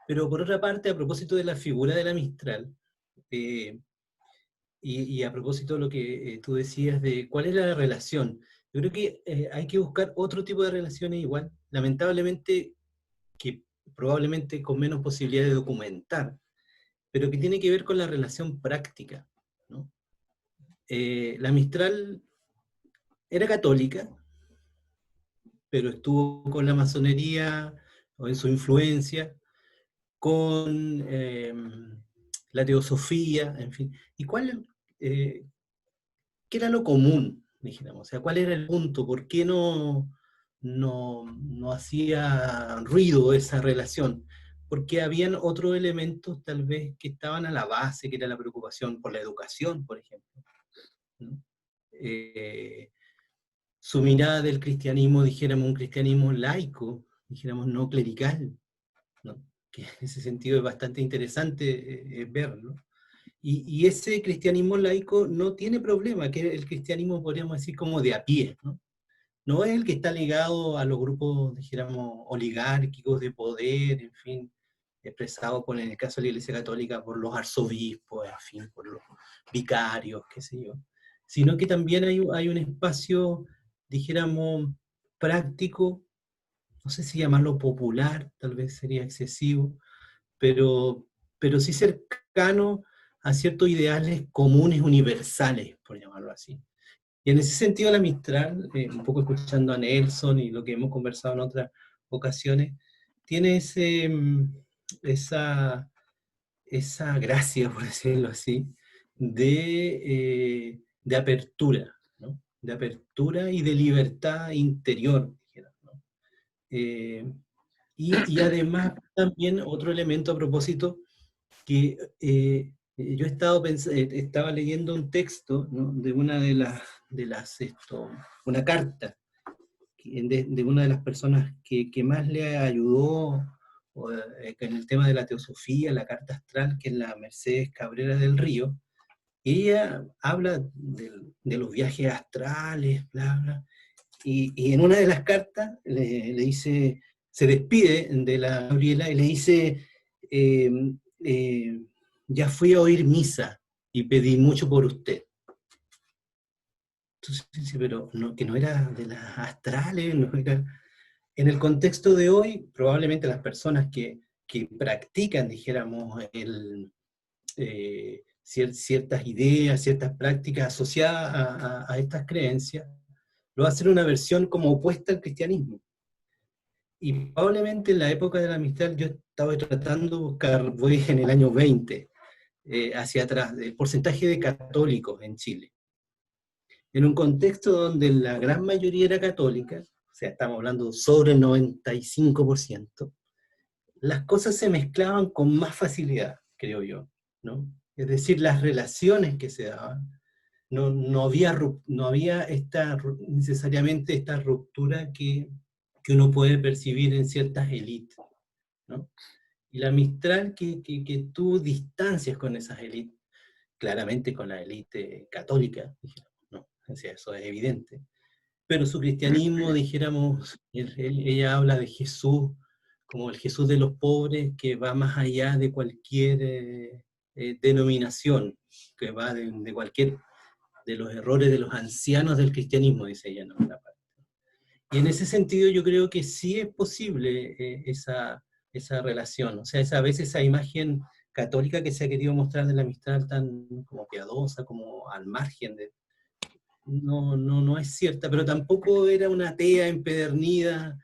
Pero por otra parte, a propósito de la figura de la Mistral, y a propósito de lo que tú decías de cuál es la relación, yo creo que hay que buscar otro tipo de relaciones igual, lamentablemente, que probablemente con menos posibilidad de documentar, pero que tiene que ver con la relación práctica, ¿no? La Mistral era católica, pero estuvo con la masonería, o en su influencia, con la teosofía, en fin. ¿Y qué era lo común, dijéramos? O sea, ¿cuál era el punto? ¿Por qué no hacía ruido esa relación? Porque habían otros elementos tal vez que estaban a la base, que era la preocupación por la educación, por ejemplo, ¿no? Su mirada del cristianismo, dijéramos, un cristianismo laico, dijéramos, no clerical, ¿no? Que en ese sentido es bastante interesante verlo. Y ese cristianismo laico no tiene problema, que el cristianismo podríamos decir como de a pie, ¿no? No es el que está ligado a los grupos, dijéramos, oligárquicos de poder, en fin, expresado por, en el caso de la Iglesia Católica, por los arzobispos, en fin, por los vicarios, qué sé yo, sino que también hay un espacio, dijéramos, práctico, no sé si llamarlo popular, tal vez sería excesivo, pero sí cercano a ciertos ideales comunes, universales, por llamarlo así. Y en ese sentido la Mistral, un poco escuchando a Nelson y lo que hemos conversado en otras ocasiones, tiene esa gracia, por decirlo así, de apertura, ¿no? De apertura y de libertad interior, dijera, ¿no? Y además también otro elemento a propósito, que yo estaba leyendo un texto, ¿no? De una una carta de una de las personas que más le ayudó en el tema de la teosofía, la carta astral, que es la Mercedes Cabrera del Río. Y ella habla de los viajes astrales, bla, bla, y en una de las cartas le dice, se despide de la Gabriela y le dice, eh, eh, ya fui a oír misa y pedí mucho por usted. Entonces dice, pero no, que no era de las astrales, no era... En el contexto de hoy, probablemente las personas que practican, dijéramos, ciertas ideas, ciertas prácticas asociadas a estas creencias, lo va a hacer una versión como opuesta al cristianismo. Y probablemente en la época de la Mistral yo estaba tratando de buscar, voy en el año 20, hacia atrás, el porcentaje de católicos en Chile. En un contexto donde la gran mayoría era católica, o sea, estamos hablando sobre el 95%, las cosas se mezclaban con más facilidad, creo yo, ¿no? Es decir, las relaciones que se daban, no había necesariamente esta ruptura que uno puede percibir en ciertas élites, ¿no? Y la Mistral que tuvo distancias con esas élites, claramente con la élite católica, dijéramos, ¿no? O sea, eso es evidente. Pero su cristianismo, dijéramos, ella habla de Jesús como el Jesús de los pobres, que va más allá de cualquier denominación, que va de cualquier, de los errores de los ancianos del cristianismo, dice ella, ¿no? Y en ese sentido yo creo que sí es posible esa relación, o sea, a veces esa imagen católica que se ha querido mostrar de la amistad tan como piadosa, como al margen de... No es cierta, pero tampoco era una atea empedernida,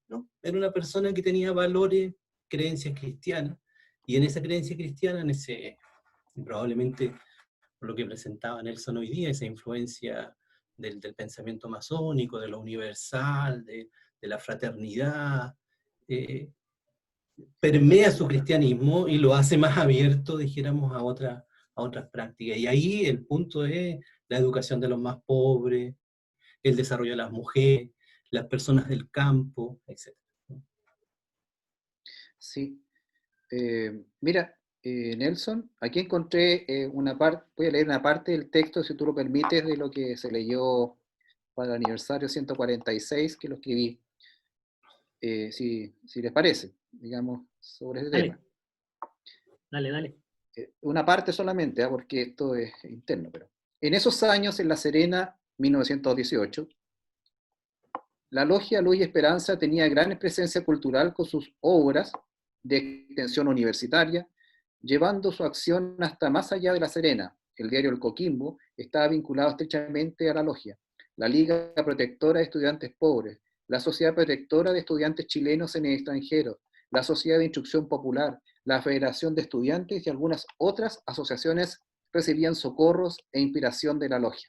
no, era una persona que tenía valores, creencias cristianas, y en esa creencia cristiana, en Y probablemente, por lo que presentaba Nelson hoy día, esa influencia del pensamiento masónico, de lo universal, de la fraternidad, permea su cristianismo y lo hace más abierto, dijéramos, a otras prácticas. Y ahí el punto es la educación de los más pobres, el desarrollo de las mujeres, las personas del campo, etc. Sí. Mira, Nelson, aquí encontré una parte, voy a leer una parte del texto, si tú lo permites, de lo que se leyó para el aniversario 146, que lo escribí, si les parece, digamos, sobre ese tema. Dale, dale. Una parte solamente, porque esto es interno, pero en esos años, en La Serena, 1918, la Logia Luz y Esperanza tenía gran presencia cultural con sus obras de extensión universitaria, llevando su acción hasta más allá de La Serena. El diario El Coquimbo estaba vinculado estrechamente a la Logia, la Liga Protectora de Estudiantes Pobres, la Sociedad Protectora de Estudiantes Chilenos en el extranjero, la Sociedad de Instrucción Popular, la Federación de Estudiantes y algunas otras asociaciones recibían socorros e inspiración de la Logia.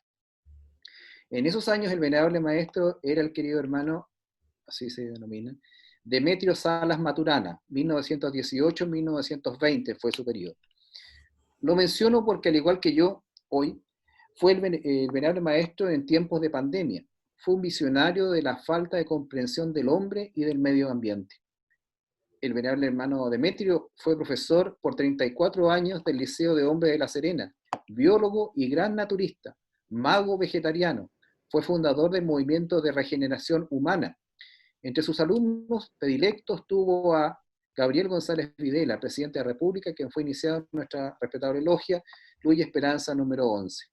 En esos años el venerable maestro era el querido hermano, así se denomina, Demetrio Salas Maturana, 1918-1920 fue su periodo. Lo menciono porque al igual que yo, hoy, fue el venerable maestro en tiempos de pandemia. Fue un visionario de la falta de comprensión del hombre y del medio ambiente. El venerable hermano Demetrio fue profesor por 34 años del Liceo de Hombres de La Serena, biólogo y gran naturista, mago vegetariano. Fue fundador del movimiento de regeneración humana. Entre sus alumnos predilectos tuvo a Gabriel González Videla, presidente de la República, quien fue iniciado en nuestra respetable logia, Luz y Esperanza número 11.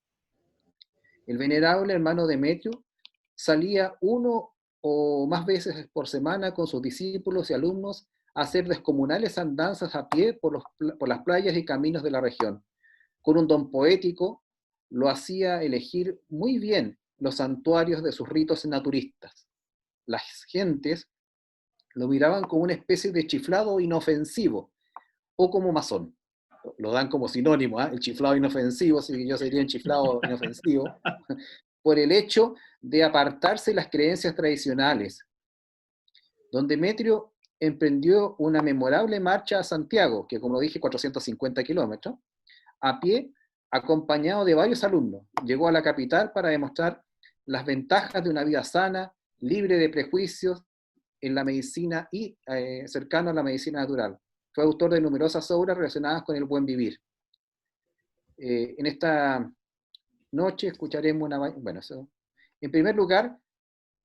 El venerable hermano Demetrio salía uno o más veces por semana con sus discípulos y alumnos a hacer descomunales andanzas a pie por las playas y caminos de la región. Con un don poético, lo hacía elegir muy bien los santuarios de sus ritos naturistas. Las gentes lo miraban como una especie de chiflado inofensivo, o como masón. Lo dan como sinónimo, ¿eh? El chiflado inofensivo, así que yo sería un chiflado inofensivo, por el hecho de apartarse de las creencias tradicionales. Don Demetrio emprendió una memorable marcha a Santiago, que como dije, 450 kilómetros, a pie, acompañado de varios alumnos. Llegó a la capital para demostrar las ventajas de una vida sana, libre de prejuicios en la medicina y cercano a la medicina natural. Fue autor de numerosas obras relacionadas con el buen vivir. En esta noche escucharemos una... Bueno, eso. En primer lugar,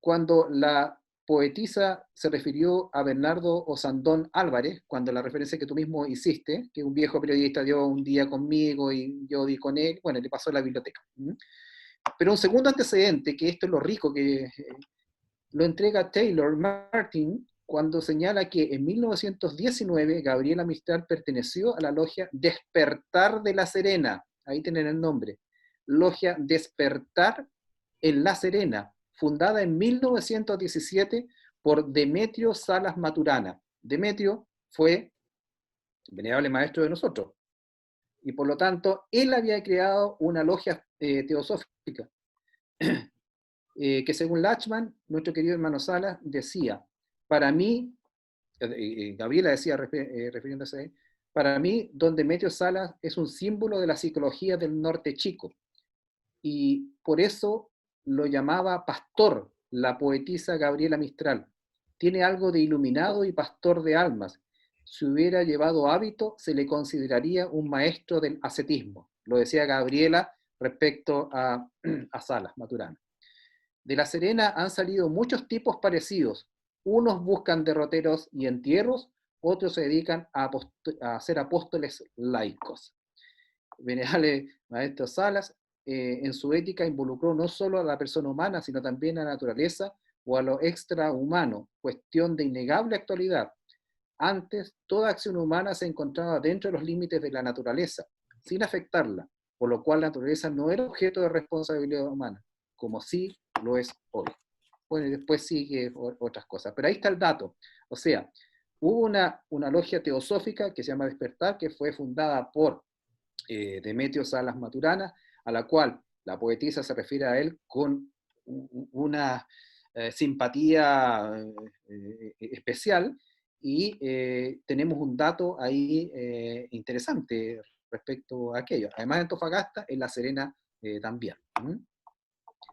cuando la poetisa se refirió a Bernardo Osandón Álvarez, cuando la referencia que tú mismo hiciste, que un viejo periodista dio un día conmigo y yo di con él, bueno, le pasó a la biblioteca. Pero un segundo antecedente, que esto es lo rico que lo entrega Taylor Martin cuando señala que en 1919 Gabriela Mistral perteneció a la logia Despertar de La Serena, ahí tienen el nombre, logia Despertar en La Serena, fundada en 1917 por Demetrio Salas Maturana. Demetrio fue venerable maestro de nosotros, y por lo tanto él había creado una logia teosófica, que según Lachman, nuestro querido hermano Salas, decía, para mí, Gabriela decía refiriéndose a él, para mí, don Demetrio Salas es un símbolo de la psicología del norte chico, y por eso lo llamaba pastor, la poetisa Gabriela Mistral. Tiene algo de iluminado y pastor de almas. Si hubiera llevado hábito, se le consideraría un maestro del ascetismo. Lo decía Gabriela respecto a Salas Maturana. De La Serena han salido muchos tipos parecidos. Unos buscan derroteros y entierros, otros se dedican a ser apóstoles laicos. Venerable maestro Salas, en su ética involucró no solo a la persona humana, sino también a la naturaleza o a lo extrahumano, cuestión de innegable actualidad. Antes, toda acción humana se encontraba dentro de los límites de la naturaleza, sin afectarla, por lo cual la naturaleza no era objeto de responsabilidad humana, como sí lo es hoy. Bueno, y después sigue otras cosas, pero ahí está el dato. O sea, hubo una logia teosófica que se llama Despertar, que fue fundada por Demetrio Salas Maturana, a la cual la poetisa se refiere a él con una simpatía especial, y tenemos un dato ahí interesante respecto a aquello. Además de Antofagasta, en La Serena también.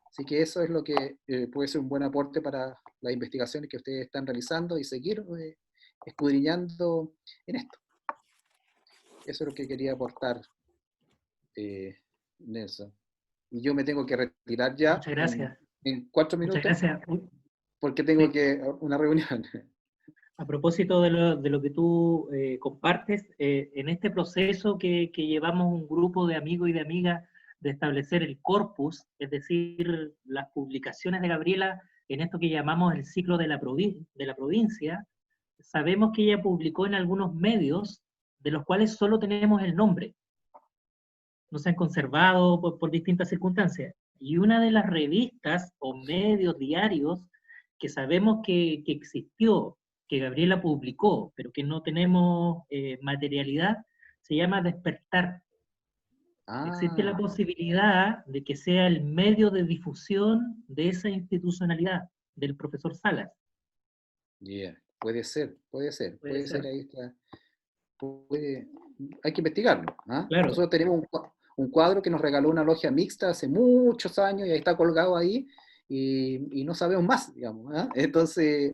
Así que eso es lo que puede ser un buen aporte para las investigaciones que ustedes están realizando y seguir escudriñando en esto. Eso es lo que quería aportar, Nelson. Y yo me tengo que retirar ya. Muchas gracias. En 4 minutos. Muchas gracias. Porque tengo Sí. una reunión. A propósito de lo que tú compartes, en este proceso que llevamos un grupo de amigos y de amigas de establecer el corpus, es decir, las publicaciones de Gabriela en esto que llamamos el ciclo de la provincia, sabemos que ella publicó en algunos medios de los cuales solo tenemos el nombre. No se han conservado por distintas circunstancias. Y una de las revistas o medios diarios que sabemos que existió, que Gabriela publicó, pero que no tenemos materialidad, se llama Despertar. Existe la posibilidad de que sea el medio de difusión de esa institucionalidad, del profesor Salas. Puede ser. Ahí está. Hay que investigarlo. Claro. Nosotros tenemos un cuadro que nos regaló una logia mixta hace muchos años y ahí está colgado ahí, y no sabemos más, digamos. Entonces,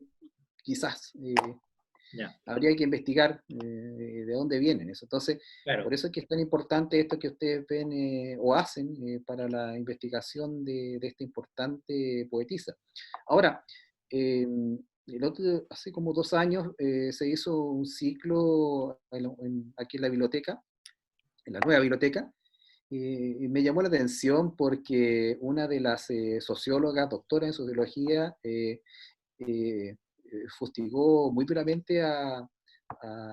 quizás habría que investigar de dónde vienen eso. Entonces, claro, por eso es que es tan importante esto que ustedes ven o hacen para la investigación de esta importante poetisa. Ahora, hace como 2 años se hizo un ciclo aquí en la biblioteca, en la nueva biblioteca, y me llamó la atención porque una de las sociólogas, doctora en sociología, fustigó muy duramente a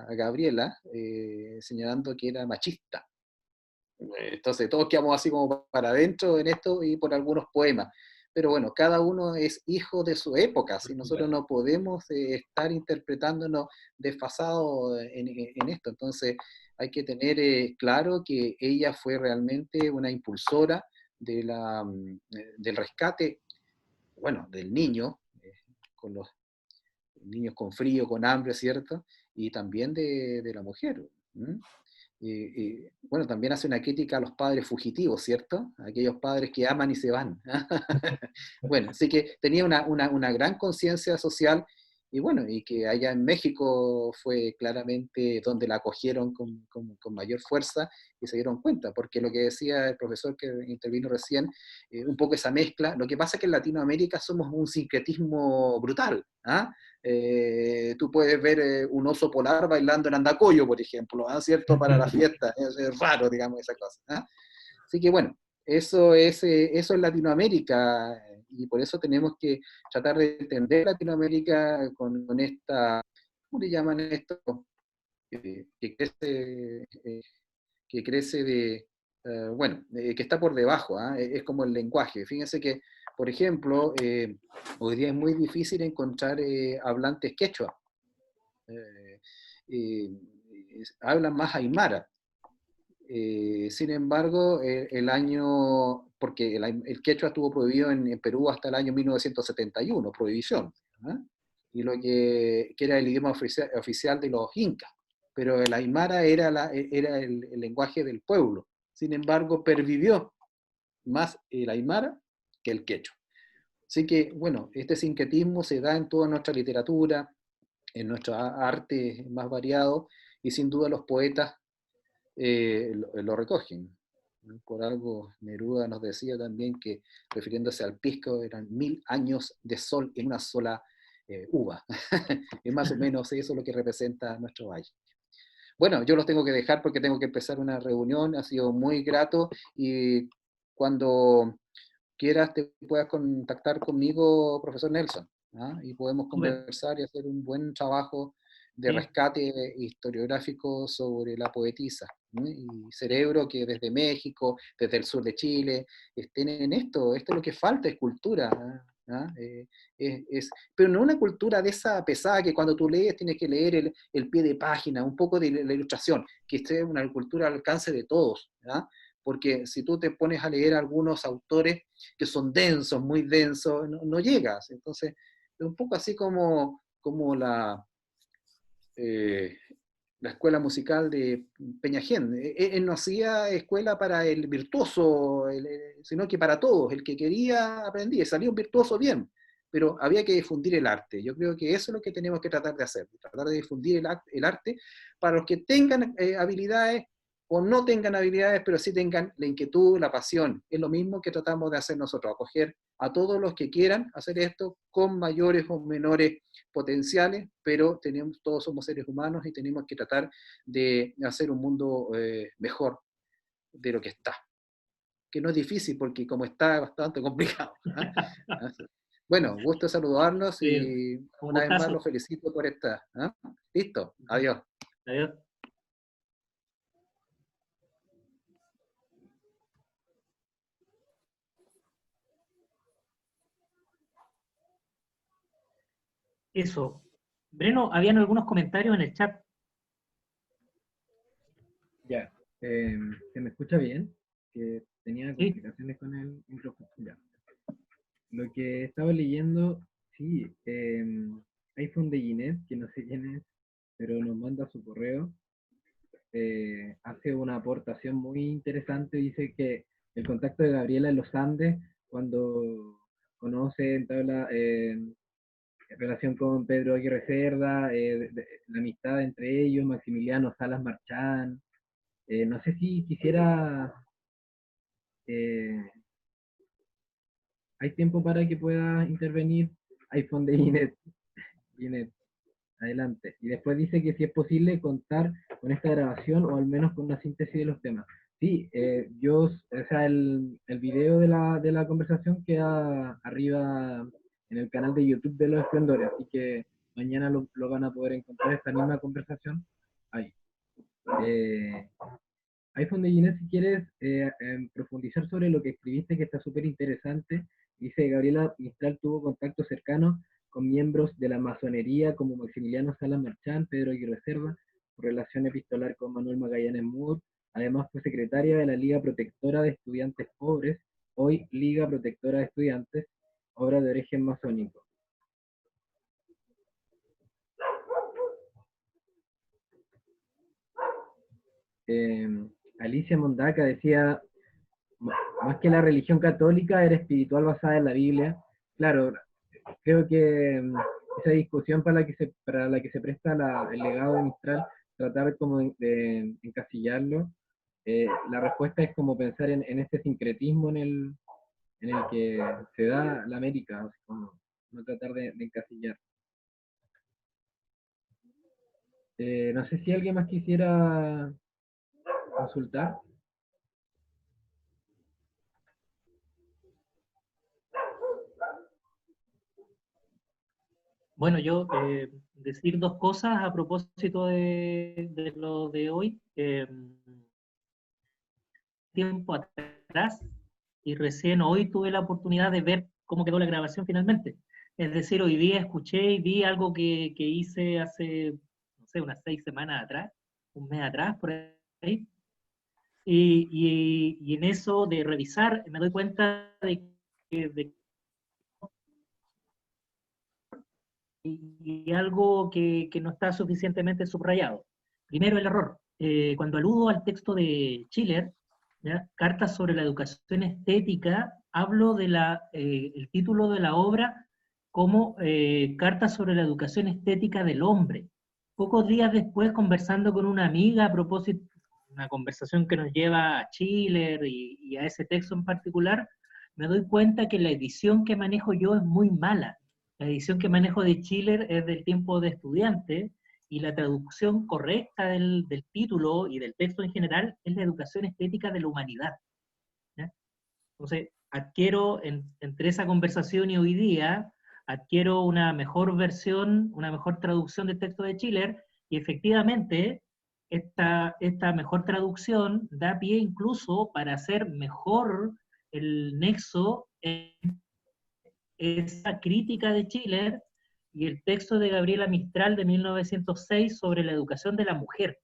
Gabriela, señalando que era machista. Entonces todos quedamos así como para adentro en esto y por algunos poemas. Pero bueno, cada uno es hijo de su época, si nosotros no podemos estar interpretándonos desfasados en esto. Entonces hay que tener claro que ella fue realmente una impulsora del rescate, bueno, del niño, con los niños con frío, con hambre, ¿cierto? Y también de la mujer. Bueno, también hace una crítica a los padres fugitivos, ¿cierto? Aquellos padres que aman y se van. Bueno, así que tenía una gran conciencia social, y bueno, y que allá en México fue claramente donde la acogieron con mayor fuerza y se dieron cuenta, porque lo que decía el profesor que intervino recién, un poco esa mezcla, lo que pasa es que en Latinoamérica somos un sincretismo brutal. Tú puedes ver un oso polar bailando en Andacollo, por ejemplo, ¿cierto? Para la fiesta, es raro, digamos, esa cosa. Así que bueno, eso es Latinoamérica, y por eso tenemos que tratar de entender Latinoamérica con esta, ¿cómo le llaman esto? Que crece de, que está por debajo, es como el lenguaje. Fíjense que, por ejemplo, hoy día es muy difícil encontrar hablantes quechua. Hablan más aymara. Sin embargo, porque el quechua estuvo prohibido en Perú hasta el año 1971, prohibición, y lo que era el idioma oficial de los incas, pero el aymara era el lenguaje del pueblo. Sin embargo, pervivió más el aymara que el quechua. Así que, bueno, este sincretismo se da en toda nuestra literatura, en nuestro arte más variado, y sin duda los poetas lo recogen. Por algo Neruda nos decía también que, refiriéndose al pisco, eran 1000 años de sol en una sola uva. Es más o menos eso lo que representa nuestro valle. Bueno, yo los tengo que dejar porque tengo que empezar una reunión. Ha sido muy grato, y cuando quieras te puedas contactar conmigo, profesor Nelson, y podemos conversar y hacer un buen trabajo de rescate historiográfico sobre la poetisa. Y Cerebro, que desde México, desde el sur de Chile, estén en esto. Esto es lo que falta, es cultura. ¿ah? Pero no una cultura de esa pesada que cuando tú lees tienes que leer el pie de página, un poco de la ilustración, que esté una cultura al alcance de todos, ¿ah? Porque si tú te pones a leer algunos autores que son densos, muy densos, no llegas. Entonces, es un poco así como eh, la escuela musical de Peñagén. Él no hacía escuela para el virtuoso, sino que para todos. El que quería aprendía, salía un virtuoso bien, pero había que difundir el arte. Yo creo que eso es lo que tenemos que tratar de hacer, tratar de difundir el arte para los que tengan habilidades o no tengan habilidades, pero sí tengan la inquietud, la pasión. Es lo mismo que tratamos de hacer nosotros, acoger a todos los que quieran hacer esto con mayores o menores potenciales, pero todos somos seres humanos y tenemos que tratar de hacer un mundo mejor de lo que está. Que no es difícil porque como está es bastante complicado. ¿Ah? Bueno, gusto saludarlos y una vez más los felicito por esta. ¿Ah? Listo, adiós. Adiós. Eso. Breno, habían algunos comentarios en el chat. Ya. ¿Se me escucha bien? Que tenía complicaciones con el micrófono. Ya. Lo que estaba leyendo, sí, iPhone de Ginette, que no sé quién es, pero nos manda su correo, hace una aportación muy interesante. Dice que el contacto de Gabriela en los Andes, cuando conoce, entabla relación con Pedro Aguirre Cerda, la amistad entre ellos, Maximiliano Salas Marchán. No sé si quisiera... ¿hay tiempo para que pueda intervenir? iPhone de Ginette, adelante. Y después dice que si es posible contar con esta grabación o al menos con una síntesis de los temas. Sí, o sea, el video de la conversación queda arriba en el canal de YouTube de Los Esplendores, así que mañana lo van a poder encontrar, esta misma conversación ahí. iPhone de Ginette, si quieres profundizar sobre lo que escribiste, que está súper interesante. Dice: Gabriela Mistral tuvo contacto cercano con miembros de la masonería como Maximiliano Salas Marchán, Pedro Aguirre Cerda, por relación epistolar con Manuel Magallanes Mur. Además fue secretaria de la Liga Protectora de Estudiantes Pobres, hoy Liga Protectora de Estudiantes, obra de origen masónico. Alicia Mondaca decía: más que la religión católica, era espiritual basada en la Biblia. Claro, creo que esa discusión para la que se presta el legado de Mistral, tratar como de encasillarlo, la respuesta es como pensar en este sincretismo en el que se da la América, o sea, como no tratar de encasillar. No sé si alguien más quisiera consultar. Bueno, yo decir dos cosas a propósito de lo de hoy. Tiempo atrás, y recién hoy tuve la oportunidad de ver cómo quedó la grabación finalmente. Es decir, hoy día escuché y vi algo que hice hace, no sé, unas 6 semanas atrás, un mes atrás, por ahí. Y en eso de revisar, me doy cuenta y algo que no está suficientemente subrayado. Primero, el error. Cuando aludo al texto de Schiller, ¿ya? Cartas sobre la educación estética, hablo de el título de la obra como Cartas sobre la educación estética del hombre. Pocos días después, conversando con una amiga a propósito, una conversación que nos lleva a Schiller y a ese texto en particular, me doy cuenta que la edición que manejo yo es muy mala. La edición que manejo de Schiller es del tiempo de estudiante y la traducción correcta del título y del texto en general es la educación estética de la humanidad. ¿Ya? Entonces, adquiero entre esa conversación y hoy día, adquiero una mejor versión, una mejor traducción del texto de Schiller y efectivamente esta mejor traducción da pie incluso para hacer mejor el nexo esa crítica de Schiller y el texto de Gabriela Mistral de 1906 sobre la educación de la mujer.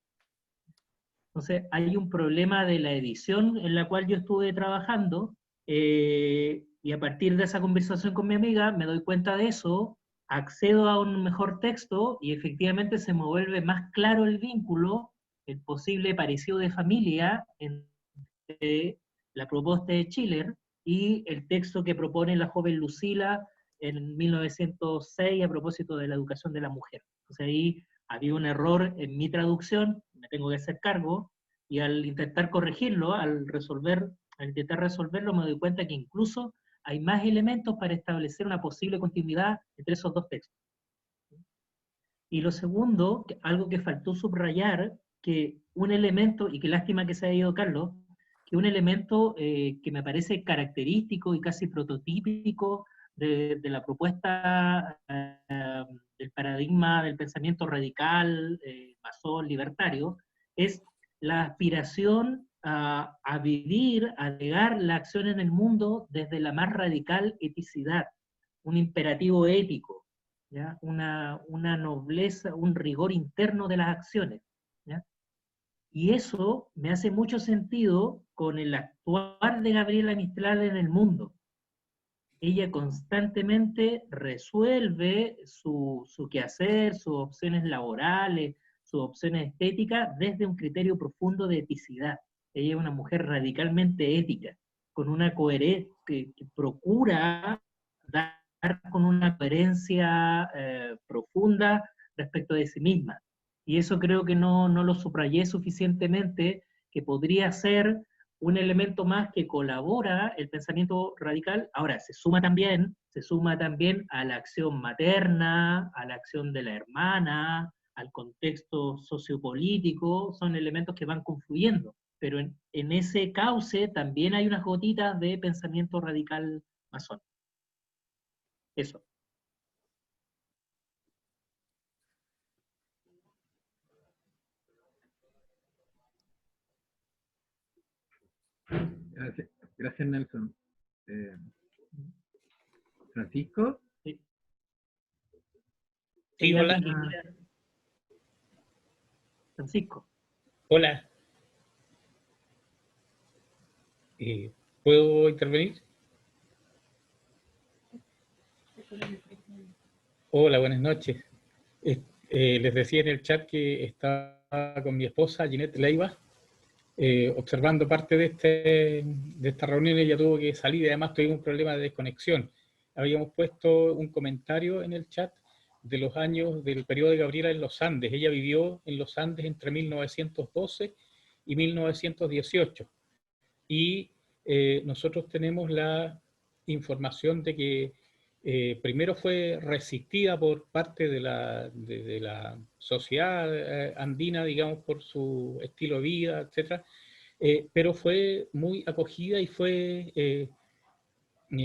Entonces, hay un problema de la edición en la cual yo estuve trabajando, y a partir de esa conversación con mi amiga me doy cuenta de eso, accedo a un mejor texto y efectivamente se me vuelve más claro el vínculo, el posible parecido de familia entre la propuesta de Schiller y el texto que propone la joven Lucila en 1906 a propósito de la educación de la mujer. Entonces ahí había un error en mi traducción, me tengo que hacer cargo, y al intentar corregirlo, al intentar resolverlo, me doy cuenta que incluso hay más elementos para establecer una posible continuidad entre esos dos textos. Y lo segundo, algo que faltó subrayar, que un elemento, y qué lástima que se haya ido Carlos, que un elemento que me parece característico y casi prototípico de la propuesta del paradigma del pensamiento radical, masón, libertario, es la aspiración a vivir, a negar la acción en el mundo desde la más radical eticidad, un imperativo ético, ¿ya? Una nobleza, un rigor interno de las acciones, ¿ya? Y eso me hace mucho sentido con el actuar de Gabriela Mistral en el mundo. Ella constantemente resuelve su quehacer, sus opciones laborales, sus opciones estéticas, desde un criterio profundo de eticidad. Ella es una mujer radicalmente ética, con una coherencia que procura dar con una coherencia profunda respecto de sí misma. Y eso creo que no lo subrayé suficientemente, que podría ser un elemento más que colabora el pensamiento radical. Ahora, se suma también a la acción materna, a la acción de la hermana, al contexto sociopolítico, son elementos que van confluyendo, pero en ese cauce también hay unas gotitas de pensamiento radical masón. Eso. Gracias Nelson. Francisco. Sí. Sí, hola. Francisco. Hola. ¿Puedo intervenir? Hola, buenas noches. Les decía en el chat que estaba con mi esposa, Ginette Leiva, observando parte de esta reunión. Ella tuvo que salir y además tuvimos un problema de desconexión. Habíamos puesto un comentario en el chat de los años del periodo de Gabriela en los Andes. Ella vivió en los Andes entre 1912 y 1918. Y nosotros tenemos la información de que primero fue resistida por parte de la sociedad andina, digamos, por su estilo de vida, etc. Pero fue muy acogida y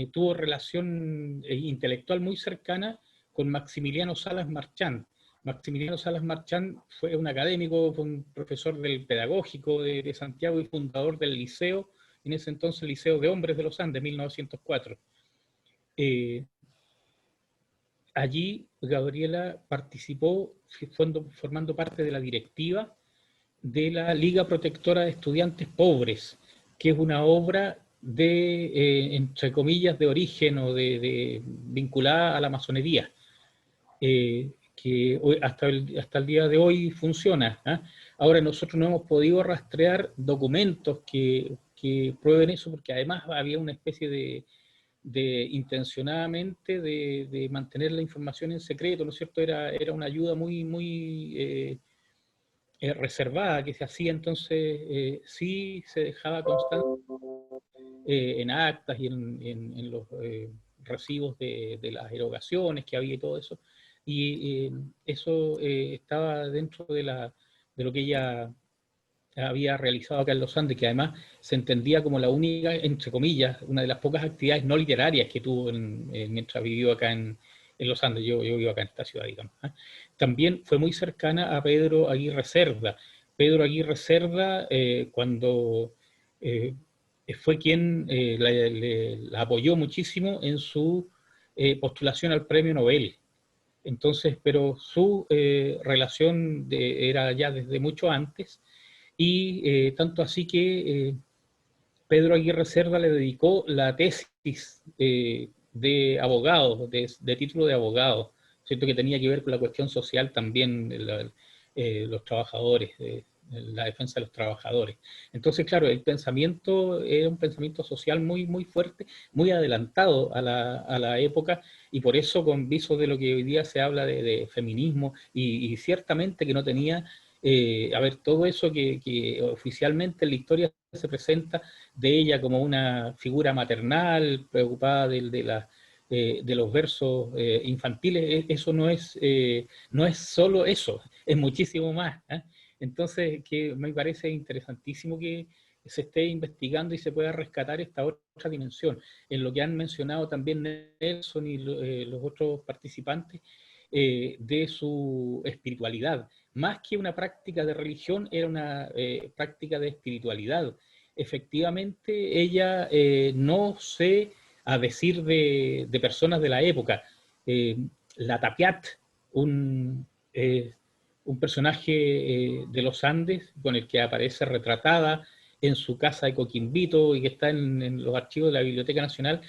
tuvo relación intelectual muy cercana con Maximiliano Salas Marchand. Maximiliano Salas Marchand fue un académico, fue un profesor del pedagógico de Santiago y fundador del liceo, en ese entonces el Liceo de Hombres de los Andes, 1904. Allí Gabriela participó formando parte de la directiva de la Liga Protectora de Estudiantes Pobres, que es una obra entre comillas, de origen o vinculada a la masonería, que hoy, hasta el día de hoy funciona. Ahora nosotros no hemos podido rastrear documentos que prueben eso, porque además había una especie intencionadamente de mantener la información en secreto, ¿no es cierto? Era una ayuda muy reservada que se hacía, entonces sí se dejaba constancia en actas y en los recibos de las erogaciones que había y todo eso, y eso estaba dentro de lo que ella había realizado acá en los Andes, que además se entendía como la única, entre comillas, una de las pocas actividades no literarias que tuvo mientras vivió acá en los Andes. Yo vivo acá en esta ciudad, digamos. También fue muy cercana a Pedro Aguirre Cerda. Pedro Aguirre Cerda, cuando fue quien la apoyó muchísimo en su postulación al premio Nobel. Entonces, pero su relación era ya desde mucho antes, y tanto así que Pedro Aguirre Cerda le dedicó la tesis de abogado, de título de abogado, ¿cierto? Que tenía que ver con la cuestión social también, los trabajadores, la defensa de los trabajadores. Entonces, claro, el pensamiento era un pensamiento social muy, muy fuerte, muy adelantado a la época, y por eso, con viso de lo que hoy día se habla de feminismo, y ciertamente que no tenía, a ver, todo eso que oficialmente en la historia se presenta de ella como una figura maternal, preocupada de los versos infantiles, eso no es solo eso, es muchísimo más, ¿eh? Entonces, que me parece interesantísimo que se esté investigando y se pueda rescatar esta otra dimensión. En lo que han mencionado también Nelson y los otros participantes, de su espiritualidad. Más que una práctica de religión, era una práctica de espiritualidad. Efectivamente, ella no sé, a decir de personas de la época, la Tapiat, un personaje de los Andes con el que aparece retratada en su casa de Coquimbito y que está en los archivos de la Biblioteca Nacional,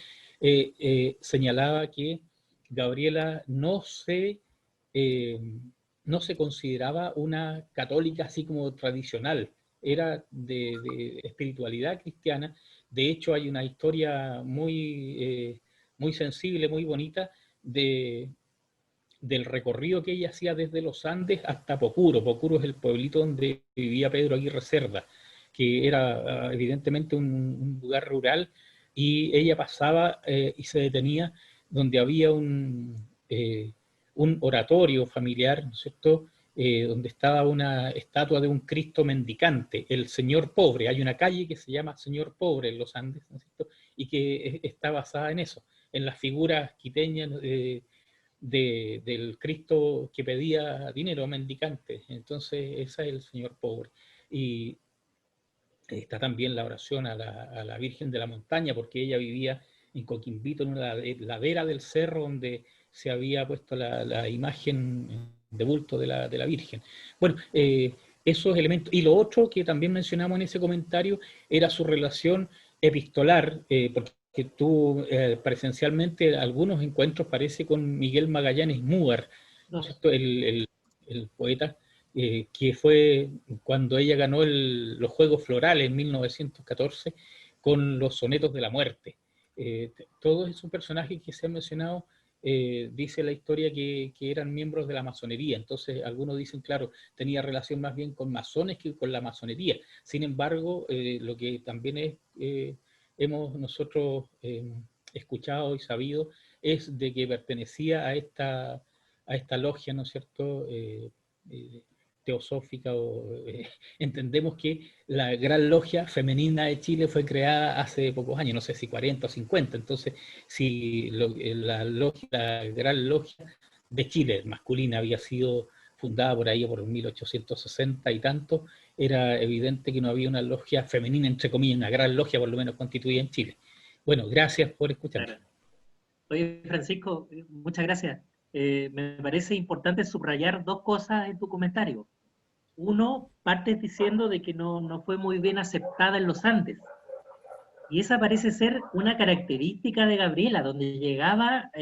señalaba que Gabriela no se consideraba una católica así como tradicional, era de espiritualidad cristiana. De hecho, hay una historia muy sensible, muy bonita, del recorrido que ella hacía desde los Andes hasta Pocuro. Pocuro es el pueblito donde vivía Pedro Aguirre Cerda, que era evidentemente un lugar rural, y ella pasaba y se detenía donde había un oratorio familiar, ¿no es cierto?, donde estaba una estatua de un Cristo mendicante, el Señor Pobre. Hay una calle que se llama Señor Pobre en los Andes, ¿no es cierto?, y que está basada en eso, en las figuras quiteñas del Cristo que pedía dinero, mendicante. Entonces, ese es el Señor Pobre. Y está también la oración a la Virgen de la Montaña, porque ella vivía en Coquimbito, en una ladera del cerro donde se había puesto la imagen de bulto de la Virgen. Bueno, esos elementos. Y lo otro que también mencionamos en ese comentario era su relación epistolar, porque tuvo presencialmente algunos encuentros, parece, con Miguel Magallanes Múar, ¿no es cierto?, el poeta, que fue cuando ella ganó los Juegos Florales en 1914 con los Sonetos de la Muerte. Todos esos personajes que se han mencionado, dice la historia que eran miembros de la masonería. Entonces, algunos dicen, claro, tenía relación más bien con masones que con la masonería. Sin embargo, lo que también hemos nosotros escuchado y sabido es de que pertenecía a esta logia, ¿no es cierto?, teosófica, entendemos que la Gran Logia Femenina de Chile fue creada hace pocos años, no sé si 40 o 50, entonces si la Gran Logia de Chile masculina había sido fundada por ahí por 1860 y tanto, era evidente que no había una logia femenina, entre comillas, una gran logia por lo menos constituida en Chile. Bueno, gracias por escuchar. Claro. Oye, Francisco, muchas gracias. Me parece importante subrayar dos cosas en tu comentario. Uno, partes diciendo de que no fue muy bien aceptada en los Andes. Y esa parece ser una característica de Gabriela, donde llegaba,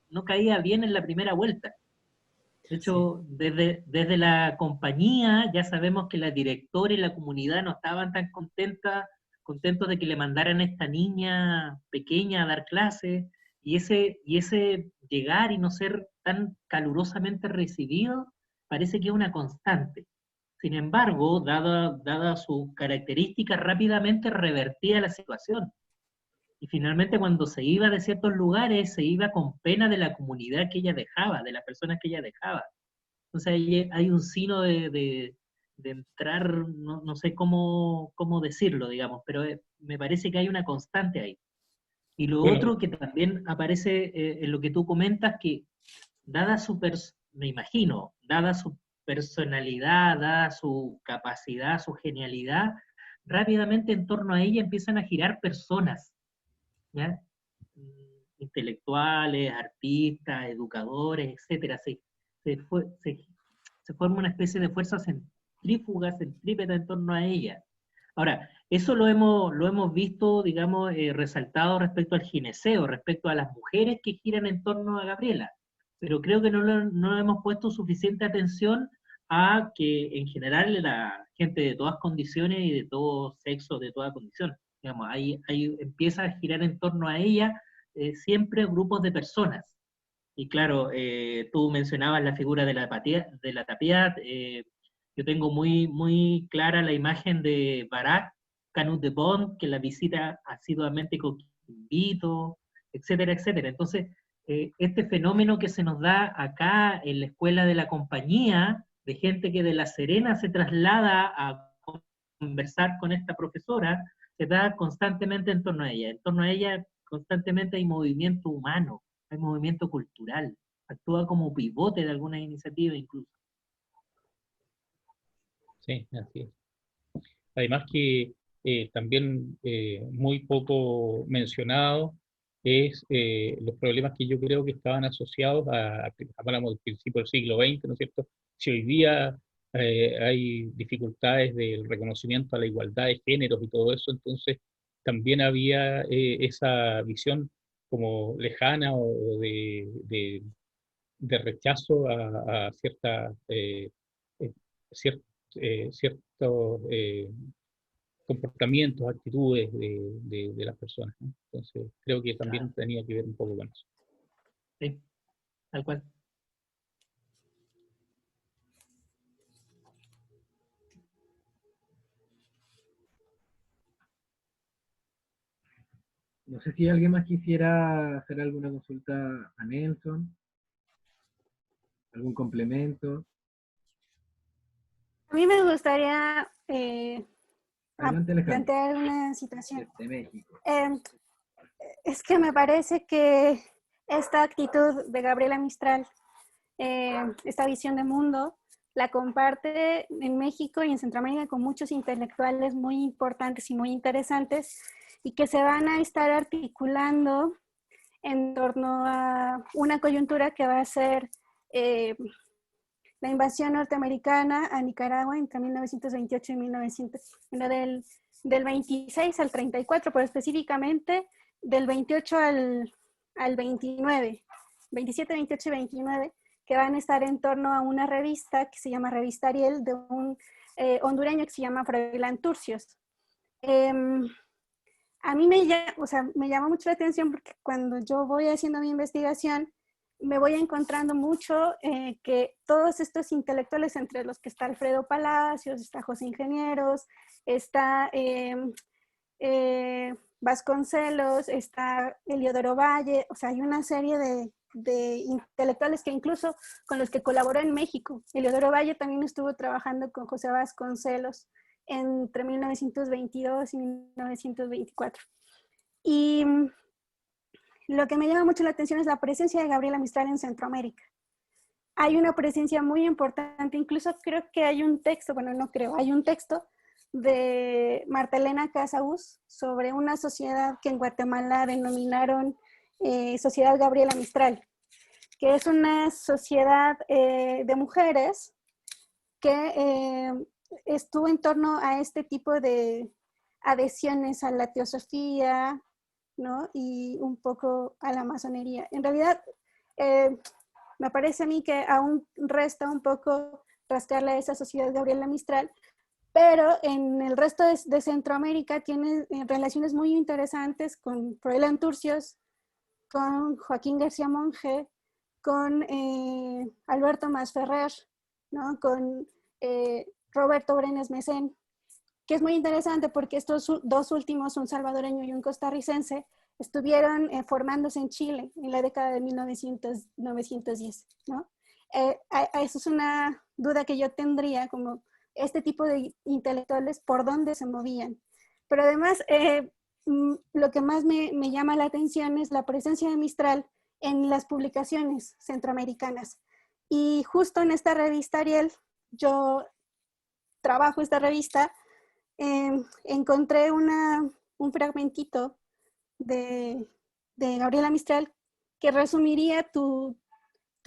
no caía bien en la primera vuelta. De hecho, desde la compañía ya sabemos que la directora y la comunidad no estaban tan contentos de que le mandaran a esta niña pequeña a dar clases, y ese llegar y no ser tan calurosamente recibido parece que es una constante. Sin embargo, dada su característica, rápidamente revertía la situación. Y finalmente, cuando se iba de ciertos lugares, se iba con pena de la comunidad que ella dejaba, de las personas que ella dejaba. Entonces hay un sino de entrar, no sé cómo decirlo, digamos, pero me parece que hay una constante ahí. Y lo otro que también aparece en lo que tú comentas, que me imagino, dada su personalidad, dada su capacidad, su genialidad, rápidamente en torno a ella empiezan a girar personas, ¿ya? intelectuales, artistas, educadores, etcétera. Se forma una especie de fuerza centrífuga, centrípeta en torno a ella. Ahora, eso lo hemos visto, digamos, resaltado respecto al gineceo, respecto a las mujeres que giran en torno a Gabriela, pero creo que no hemos puesto suficiente atención a que en general la gente de todas condiciones y de todo sexo, de toda condición, digamos, ahí empieza a girar en torno a ella siempre grupos de personas. Y claro, tú mencionabas la figura de la Tapiat, yo tengo muy clara la imagen de Barak Canut de Bond, que la visita asiduamente con Quito, etcétera, etcétera. Entonces, este fenómeno que se nos da acá en la Escuela de la Compañía, de gente que de La Serena se traslada a conversar con esta profesora, se da constantemente en torno a ella. En torno a ella constantemente hay movimiento humano, hay movimiento cultural, actúa como pivote de alguna iniciativa incluso. Sí, así es. Además que también muy poco mencionado es los problemas que yo creo que estaban asociados hablamos del principio del siglo XX, ¿no es cierto? Si hoy día hay dificultades del reconocimiento a la igualdad de géneros y todo eso, entonces también había esa visión como lejana o de rechazo a cierta, ciertos comportamientos, actitudes de las personas, ¿no? Entonces, creo que también tenía que ver un poco con eso. Sí, tal cual. No sé si alguien más quisiera hacer alguna consulta a Nelson, algún complemento. A mí me gustaría Adelante, Alejandro. plantear una situación. Desde México. Es que me parece que esta actitud de Gabriela Mistral, esta visión de mundo, la comparte en México y en Centroamérica con muchos intelectuales muy importantes y muy interesantes, y que se van a estar articulando en torno a una coyuntura que va a ser la invasión norteamericana a Nicaragua entre 1928 y 1900, del 26 al 34, pero específicamente del 28 al 29, 27, 28 y 29, que van a estar en torno a una revista que se llama Revista Ariel, de un hondureño que se llama Froilán Turcios. A mí me llama mucho la atención porque cuando yo voy haciendo mi investigación, me voy encontrando mucho que todos estos intelectuales, entre los que está Alfredo Palacios, está José Ingenieros, está Vasconcelos, está Eliodoro Valle, o sea, hay una serie de intelectuales que incluso con los que colaboró en México. Eliodoro Valle también estuvo trabajando con José Vasconcelos entre 1922 y 1924. Y lo que me llama mucho la atención es la presencia de Gabriela Mistral en Centroamérica. Hay una presencia muy importante, incluso creo que hay un texto, bueno, no creo, hay un texto de Marta Elena Casaús sobre una sociedad que en Guatemala denominaron Sociedad Gabriela Mistral, que es una sociedad de mujeres que estuvo en torno a este tipo de adhesiones a la teosofía, ¿no? Y un poco a la masonería. En realidad, me parece a mí que aún resta un poco rascarle a esa sociedad Gabriela Mistral, pero en el resto de Centroamérica tiene relaciones muy interesantes con Froilán Turcios, con Joaquín García Monge, con Alberto Masferrer, ¿no? Con Roberto Brenes Mesén, que es muy interesante porque estos dos últimos, un salvadoreño y un costarricense, estuvieron formándose en Chile en la década de 1910, ¿no? Eso es una duda que yo tendría, como este tipo de intelectuales, por dónde se movían. Pero además, lo que más me llama la atención es la presencia de Mistral en las publicaciones centroamericanas. Y justo en esta revista Ariel, yo trabajo esta revista, encontré un fragmentito de de Gabriela Mistral, que resumiría tu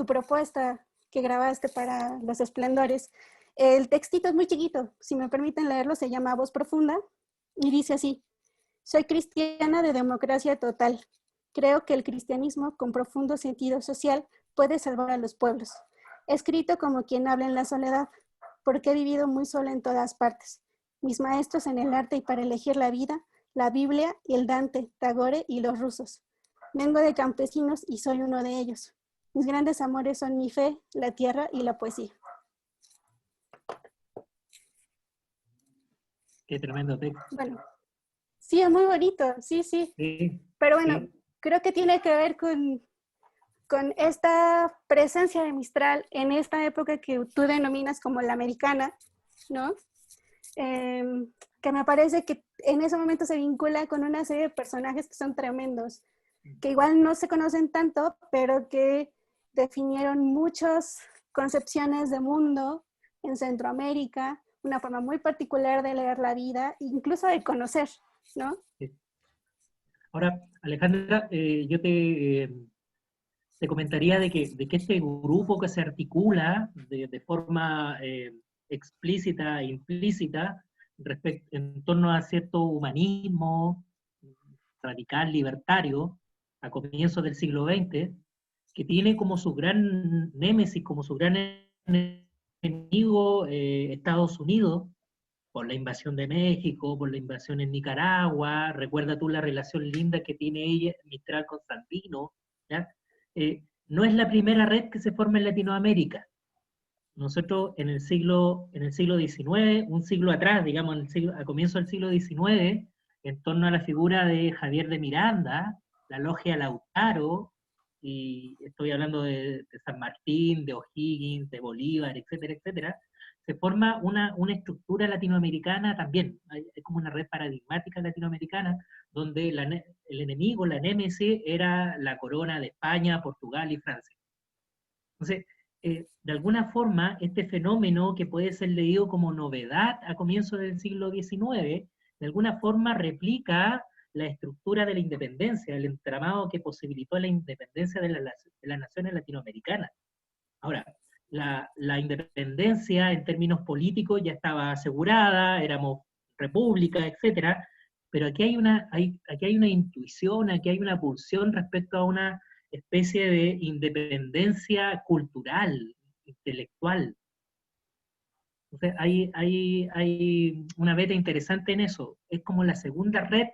propuesta que grabaste para Los Esplendores. El textito es muy chiquito, si me permiten leerlo, se llama Voz Profunda, y dice así: soy cristiana de democracia total. Creo que el cristianismo con profundo sentido social puede salvar a los pueblos. He escrito como quien habla en la soledad, porque he vivido muy sola en todas partes. Mis maestros en el arte y para elegir la vida, la Biblia, el Dante, Tagore y los rusos. Vengo de campesinos y soy uno de ellos. Mis grandes amores son mi fe, la tierra y la poesía. Qué tremendo texto. Bueno, sí, es muy bonito, sí, sí. Sí, Pero bueno, sí. creo que tiene que ver con esta presencia de Mistral en esta época que tú denominas como la americana, ¿no? Que me parece que en ese momento se vincula con una serie de personajes que son tremendos, que igual no se conocen tanto, pero que definieron muchas concepciones de mundo en Centroamérica, una forma muy particular de leer la vida, incluso de conocer, ¿no? Sí. Ahora, Alejandra, yo te comentaría de que este grupo que se articula de forma explícita e implícita en torno a cierto humanismo radical, libertario, a comienzos del siglo XX, que tiene como su gran némesis, como su gran enemigo Estados Unidos, por la invasión de México, por la invasión en Nicaragua. Recuerda tú la relación linda que tiene ella, Mistral, con Sandino, ¿ya? No es la primera red que se forma en Latinoamérica. Nosotros en el siglo XIX, un siglo atrás, digamos, a comienzos del siglo XIX, en torno a la figura de Javier de Miranda, la logia Lautaro, y estoy hablando de San Martín, de O'Higgins, de Bolívar, etcétera, etcétera, se forma una estructura latinoamericana también, hay como una red paradigmática latinoamericana, donde el enemigo, la némesis, era la corona de España, Portugal y Francia. Entonces, de alguna forma, este fenómeno que puede ser leído como novedad a comienzos del siglo XIX, de alguna forma replica la estructura de la independencia, el entramado que posibilitó la independencia de las naciones latinoamericanas. Ahora, la independencia en términos políticos ya estaba asegurada, éramos república, etcétera, pero aquí aquí hay una intuición, aquí hay una pulsión respecto a una especie de independencia cultural, intelectual. Entonces hay una beta interesante en eso. Es como la segunda red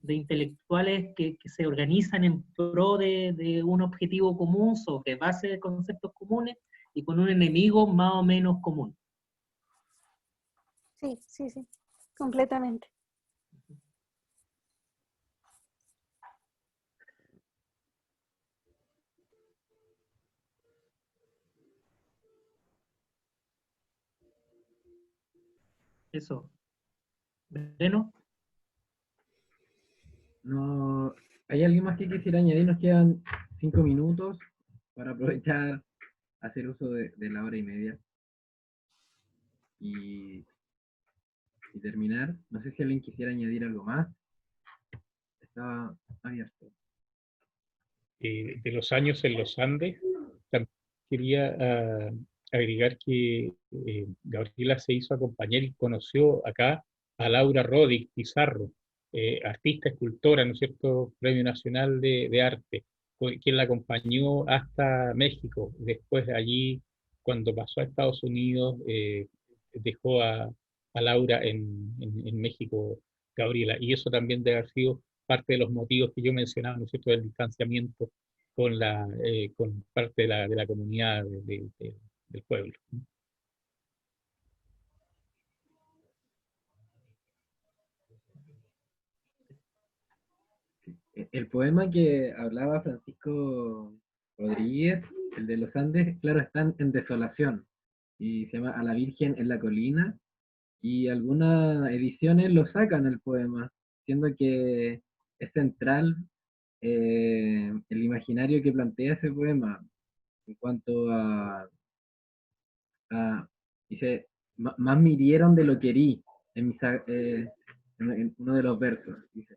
de intelectuales que se organizan en pro de un objetivo común sobre base de conceptos comunes y con un enemigo más o menos común. Sí, sí, sí, completamente. Eso. ¿Breno? No, ¿hay alguien más que quisiera añadir? Nos quedan 5 minutos para aprovechar, hacer uso de la hora y media y terminar. No sé si alguien quisiera añadir algo más. Estaba abierto. De los años en los Andes, quería agregar que Gabriela se hizo acompañar y conoció acá a Laura Rodríguez Pizarro, artista, escultora, ¿no es cierto?, Premio Nacional de Arte, quien la acompañó hasta México. Después de allí, cuando pasó a Estados Unidos, dejó a Laura en México, Gabriela, y eso también debe haber sido parte de los motivos que yo mencionaba, ¿no es cierto?, del distanciamiento con parte de la comunidad del pueblo. El poema que hablaba Francisco Rodríguez, el de los Andes, claro, está en Desolación y se llama A la Virgen en la Colina, y algunas ediciones lo sacan el poema, siendo que es central el imaginario que plantea ese poema en cuanto dice, más me hirieron de lo que herí, en uno de los versos, dice,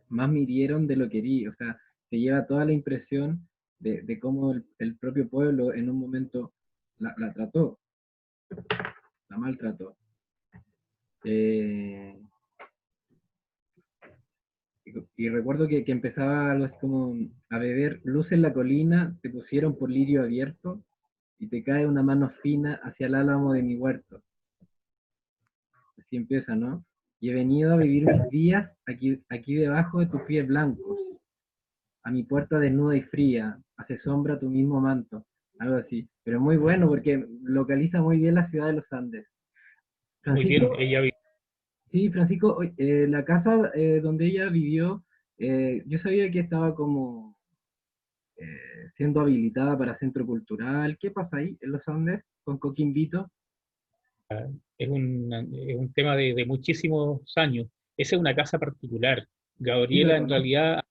más me hirieron de lo que herí. O sea, se lleva toda la impresión de cómo el propio pueblo en un momento la trató, la maltrató. Y recuerdo que empezaba algo así como a beber luz en la colina, te pusieron por lirio abierto, y te cae una mano fina hacia el álamo de mi huerto. Así empieza, ¿no? Y he venido a vivir mis días aquí debajo de tus pies blancos. A mi puerta desnuda y fría, hace sombra tu mismo manto. Algo así. Pero muy bueno porque localiza muy bien la ciudad de los Andes. Muy bien, Francisco, ella sí, Francisco, la casa donde ella vivió, yo sabía que estaba como siendo habilitada para centro cultural. ¿Qué pasa ahí en los Andes con Coquimbito? es un tema de muchísimos años. Esa es una casa particular. Sí, la Gabriela en conozco. realidad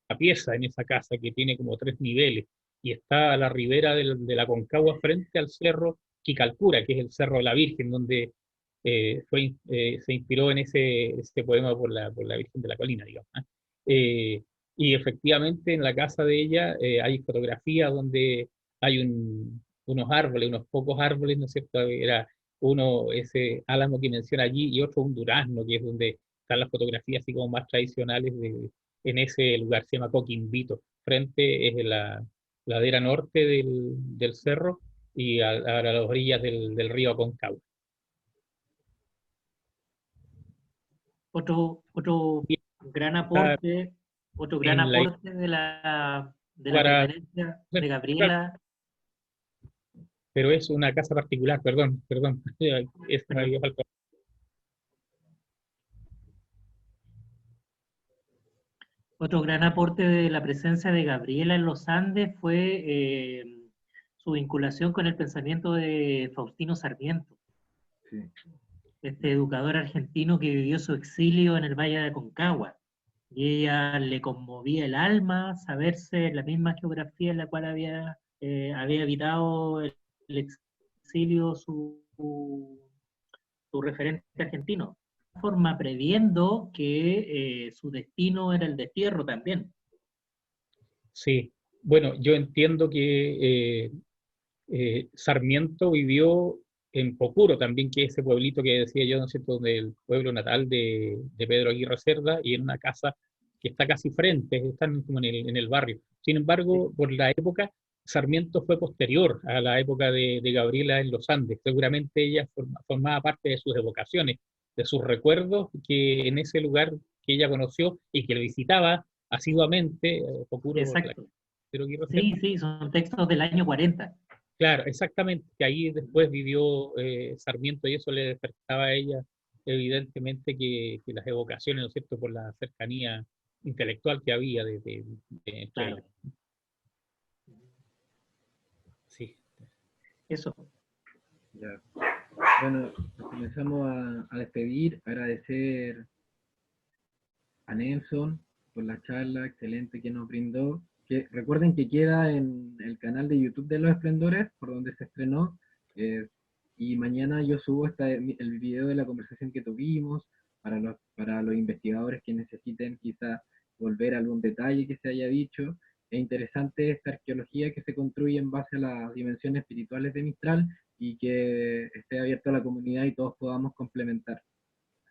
la pieza en esa casa que tiene como 3 niveles y está a la ribera de la Concagua frente al cerro Quicalcura, que es el Cerro de la Virgen, donde se inspiró en ese poema por la Virgen de la Colina, digamos. ¿Eh? Eh, y efectivamente en la casa de ella hay fotografías donde hay unos árboles, unos pocos árboles, ¿no es cierto? Era uno ese álamo que menciona allí y otro un durazno, que es donde están las fotografías así como más tradicionales en ese lugar, se llama Coquimbito. Frente es la ladera norte del cerro y a las orillas del río Aconcagua. Otro gran Está aporte, otro gran en la aporte de la para, pertenencia de Gabriela. pero es una casa particular, perdón, eso me Perdón. había faltado. Otro gran aporte de la presencia de Gabriela en los Andes fue su vinculación con el pensamiento de Faustino Sarmiento, Sí. este educador argentino que vivió su exilio en el Valle de Aconcagua. Y ella le conmovía el alma saberse en la misma geografía en la cual había habitado el exilio su referente argentino. De forma previendo que su destino era el destierro también. Sí, bueno, yo entiendo que Sarmiento vivió en Pocuro también, que es ese pueblito que decía yo, ¿no es cierto?, del pueblo natal de Pedro Aguirre Cerda, y en una casa que está casi frente, están como en el barrio. Sin embargo, por la época, Sarmiento fue posterior a la época de Gabriela en los Andes. Seguramente ella formaba parte de sus evocaciones, de sus recuerdos, que en ese lugar que ella conoció y que lo visitaba asiduamente, Pocuro, Exacto. Pedro Aguirre Sí, Cerda. sí, son textos del año 40. Claro, exactamente, que ahí después vivió Sarmiento y eso le despertaba a ella, evidentemente, que las evocaciones, ¿no es cierto?, por la cercanía intelectual que había entre Claro. ellos. Sí. Eso. Ya. Bueno, nos comenzamos a despedir, agradecer a Nelson por la charla excelente que nos brindó. Que recuerden que queda en el canal de YouTube de Los Esplendores, por donde se estrenó, y mañana yo subo el video de la conversación que tuvimos para los investigadores que necesiten quizá volver a algún detalle que se haya dicho. Es interesante esta arqueología que se construye en base a las dimensiones espirituales de Mistral y que esté abierta a la comunidad y todos podamos complementar.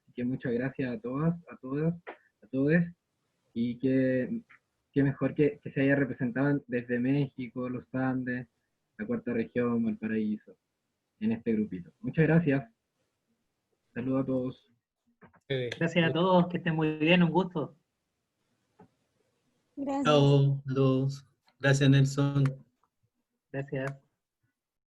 Así que muchas gracias a todas, a todos, y que mejor que se haya representado desde México, los Andes, la cuarta región, Valparaíso, en este grupito. Muchas gracias. Saludos a todos. Gracias a todos, que estén muy bien, un gusto. Gracias. Chao a todos. Gracias, Nelson. Gracias.